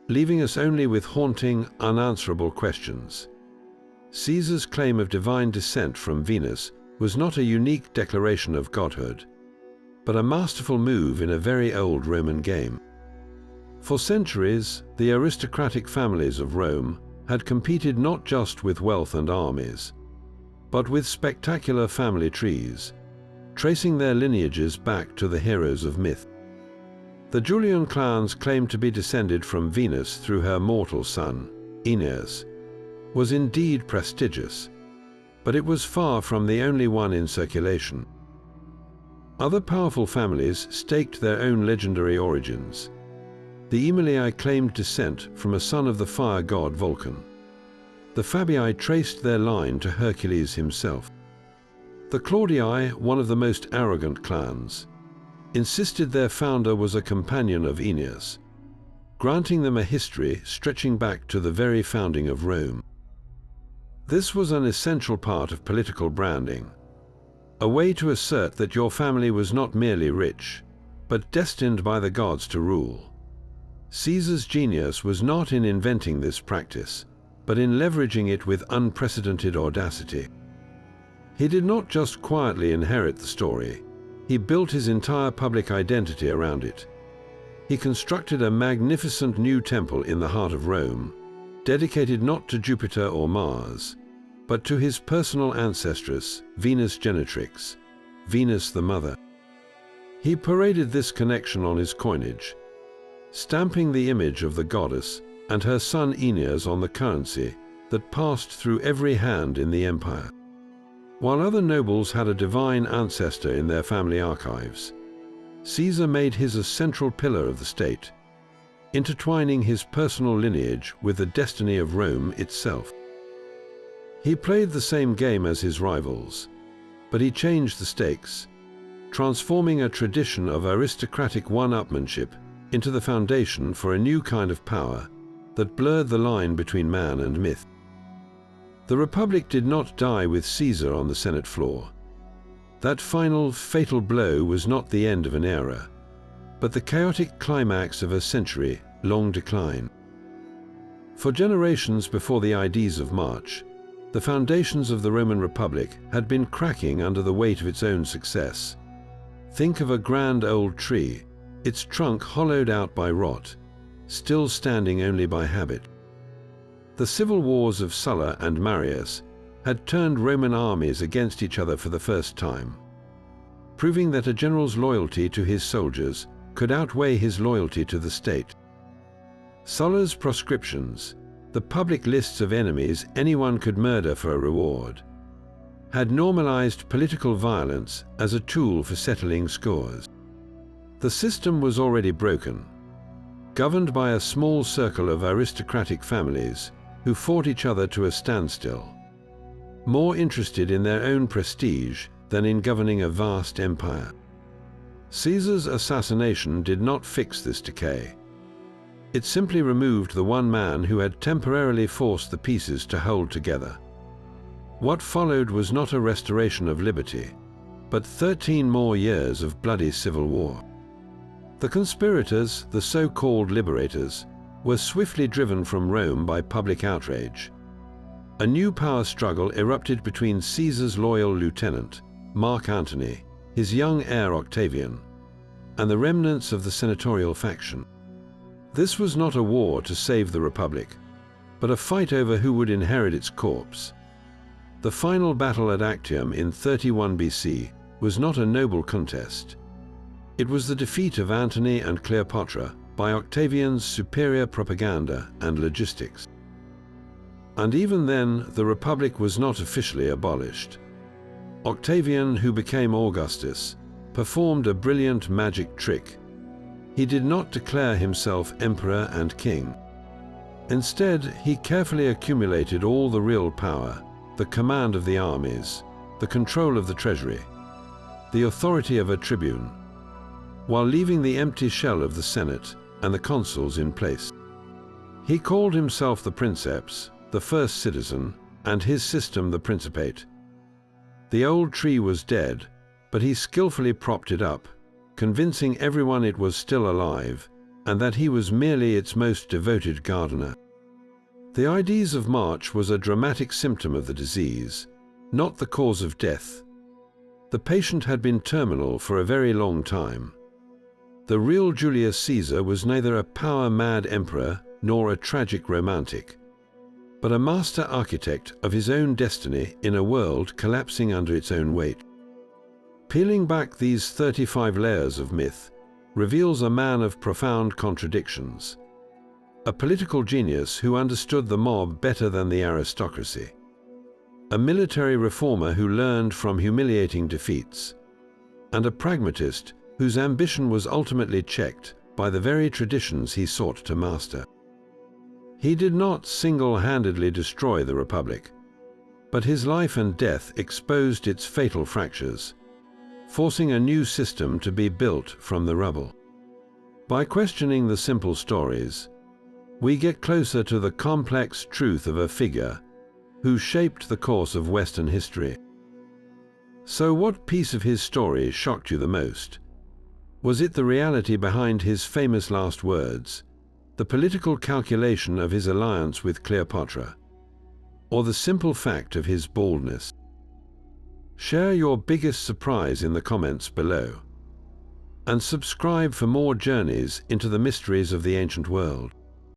A: leaving us only with haunting, unanswerable questions. Caesar's claim of divine descent from Venus was not a unique declaration of godhood, but a masterful move in a very old Roman game. For centuries, the aristocratic families of Rome had competed not just with wealth and armies, but with spectacular family trees, tracing their lineages back to the heroes of myth. The Julian clans claimed to be descended from Venus through her mortal son, Aeneas, was indeed prestigious, but it was far from the only one in circulation. Other powerful families staked their own legendary origins. The Aemilii claimed descent from a son of the fire god Vulcan. The Fabii traced their line to Hercules himself. The Claudii, one of the most arrogant clans, insisted their founder was a companion of Aeneas. granting them a history stretching back to the very founding of Rome. This was an essential part of political branding, a way to assert that your family was not merely rich, but destined by the gods to rule. Caesar's genius was not in inventing this practice, but in leveraging it with unprecedented audacity. He did not just quietly inherit the story, he built his entire public identity around it. He constructed a magnificent new temple in the heart of Rome, dedicated not to Jupiter or Mars, but to his personal ancestress, Venus Genetrix, Venus the Mother. He paraded this connection on his coinage, stamping the image of the goddess and her son Aeneas on the currency that passed through every hand in the empire. While other nobles had a divine ancestor in their family archives, Caesar made his a central pillar of the state, intertwining his personal lineage with the destiny of Rome itself. He played the same game as his rivals, but he changed the stakes, transforming a tradition of aristocratic one-upmanship into the foundation for a new kind of power that blurred the line between man and myth. The Republic did not die with Caesar on the Senate floor. That final, fatal blow was not the end of an era, but the chaotic climax of a century-long decline. For generations before the Ides of March, the foundations of the Roman Republic had been cracking under the weight of its own success. Think of a grand old tree, its trunk hollowed out by rot, still standing only by habit. The civil wars of Sulla and Marius had turned Roman armies against each other for the first time, proving that a general's loyalty to his soldiers could outweigh his loyalty to the state. Sulla's proscriptions, the public lists of enemies anyone could murder for a reward, had normalized political violence as a tool for settling scores. The system was already broken, governed by a small circle of aristocratic families who fought each other to a standstill, more interested in their own prestige than in governing a vast empire. Caesar's assassination did not fix this decay. It simply removed the one man who had temporarily forced the pieces to hold together. What followed was not a restoration of liberty, but 13 more years of bloody civil war. The conspirators, the so-called liberators, were swiftly driven from Rome by public outrage. A new power struggle erupted between Caesar's loyal lieutenant, Mark Antony, his young heir Octavian, and the remnants of the senatorial faction. This was not a war to save the Republic, but a fight over who would inherit its corpse. The final battle at Actium in 31 BC was not a noble contest. It was the defeat of Antony and Cleopatra by Octavian's superior propaganda and logistics. And even then, the Republic was not officially abolished. Octavian, who became Augustus, performed a brilliant magic trick. He did not declare himself emperor and king. Instead, he carefully accumulated all the real power, the command of the armies, the control of the treasury, the authority of a tribune, while leaving the empty shell of the Senate and the consuls in place. He called himself the Princeps, the first citizen, and his system the Principate. The old tree was dead, but he skillfully propped it up, convincing everyone it was still alive, and that he was merely its most devoted gardener. The Ides of March was a dramatic symptom of the disease, not the cause of death. The patient had been terminal for a very long time. The real Julius Caesar was neither a power-mad emperor nor a tragic romantic, but a master architect of his own destiny in a world collapsing under its own weight. Peeling back these 35 layers of myth reveals a man of profound contradictions, a political genius who understood the mob better than the aristocracy, a military reformer who learned from humiliating defeats, and a pragmatist whose ambition was ultimately checked by the very traditions he sought to master. He did not single-handedly destroy the Republic, but his life and death exposed its fatal fractures, forcing a new system to be built from the rubble. By questioning the simple stories, we get closer to the complex truth of a figure who shaped the course of Western history. So what piece of his story shocked you the most? Was it the reality behind his famous last words, the political calculation of his alliance with Cleopatra, or the simple fact of his baldness? Share your biggest surprise in the comments below, and subscribe for more journeys into the mysteries of the ancient world.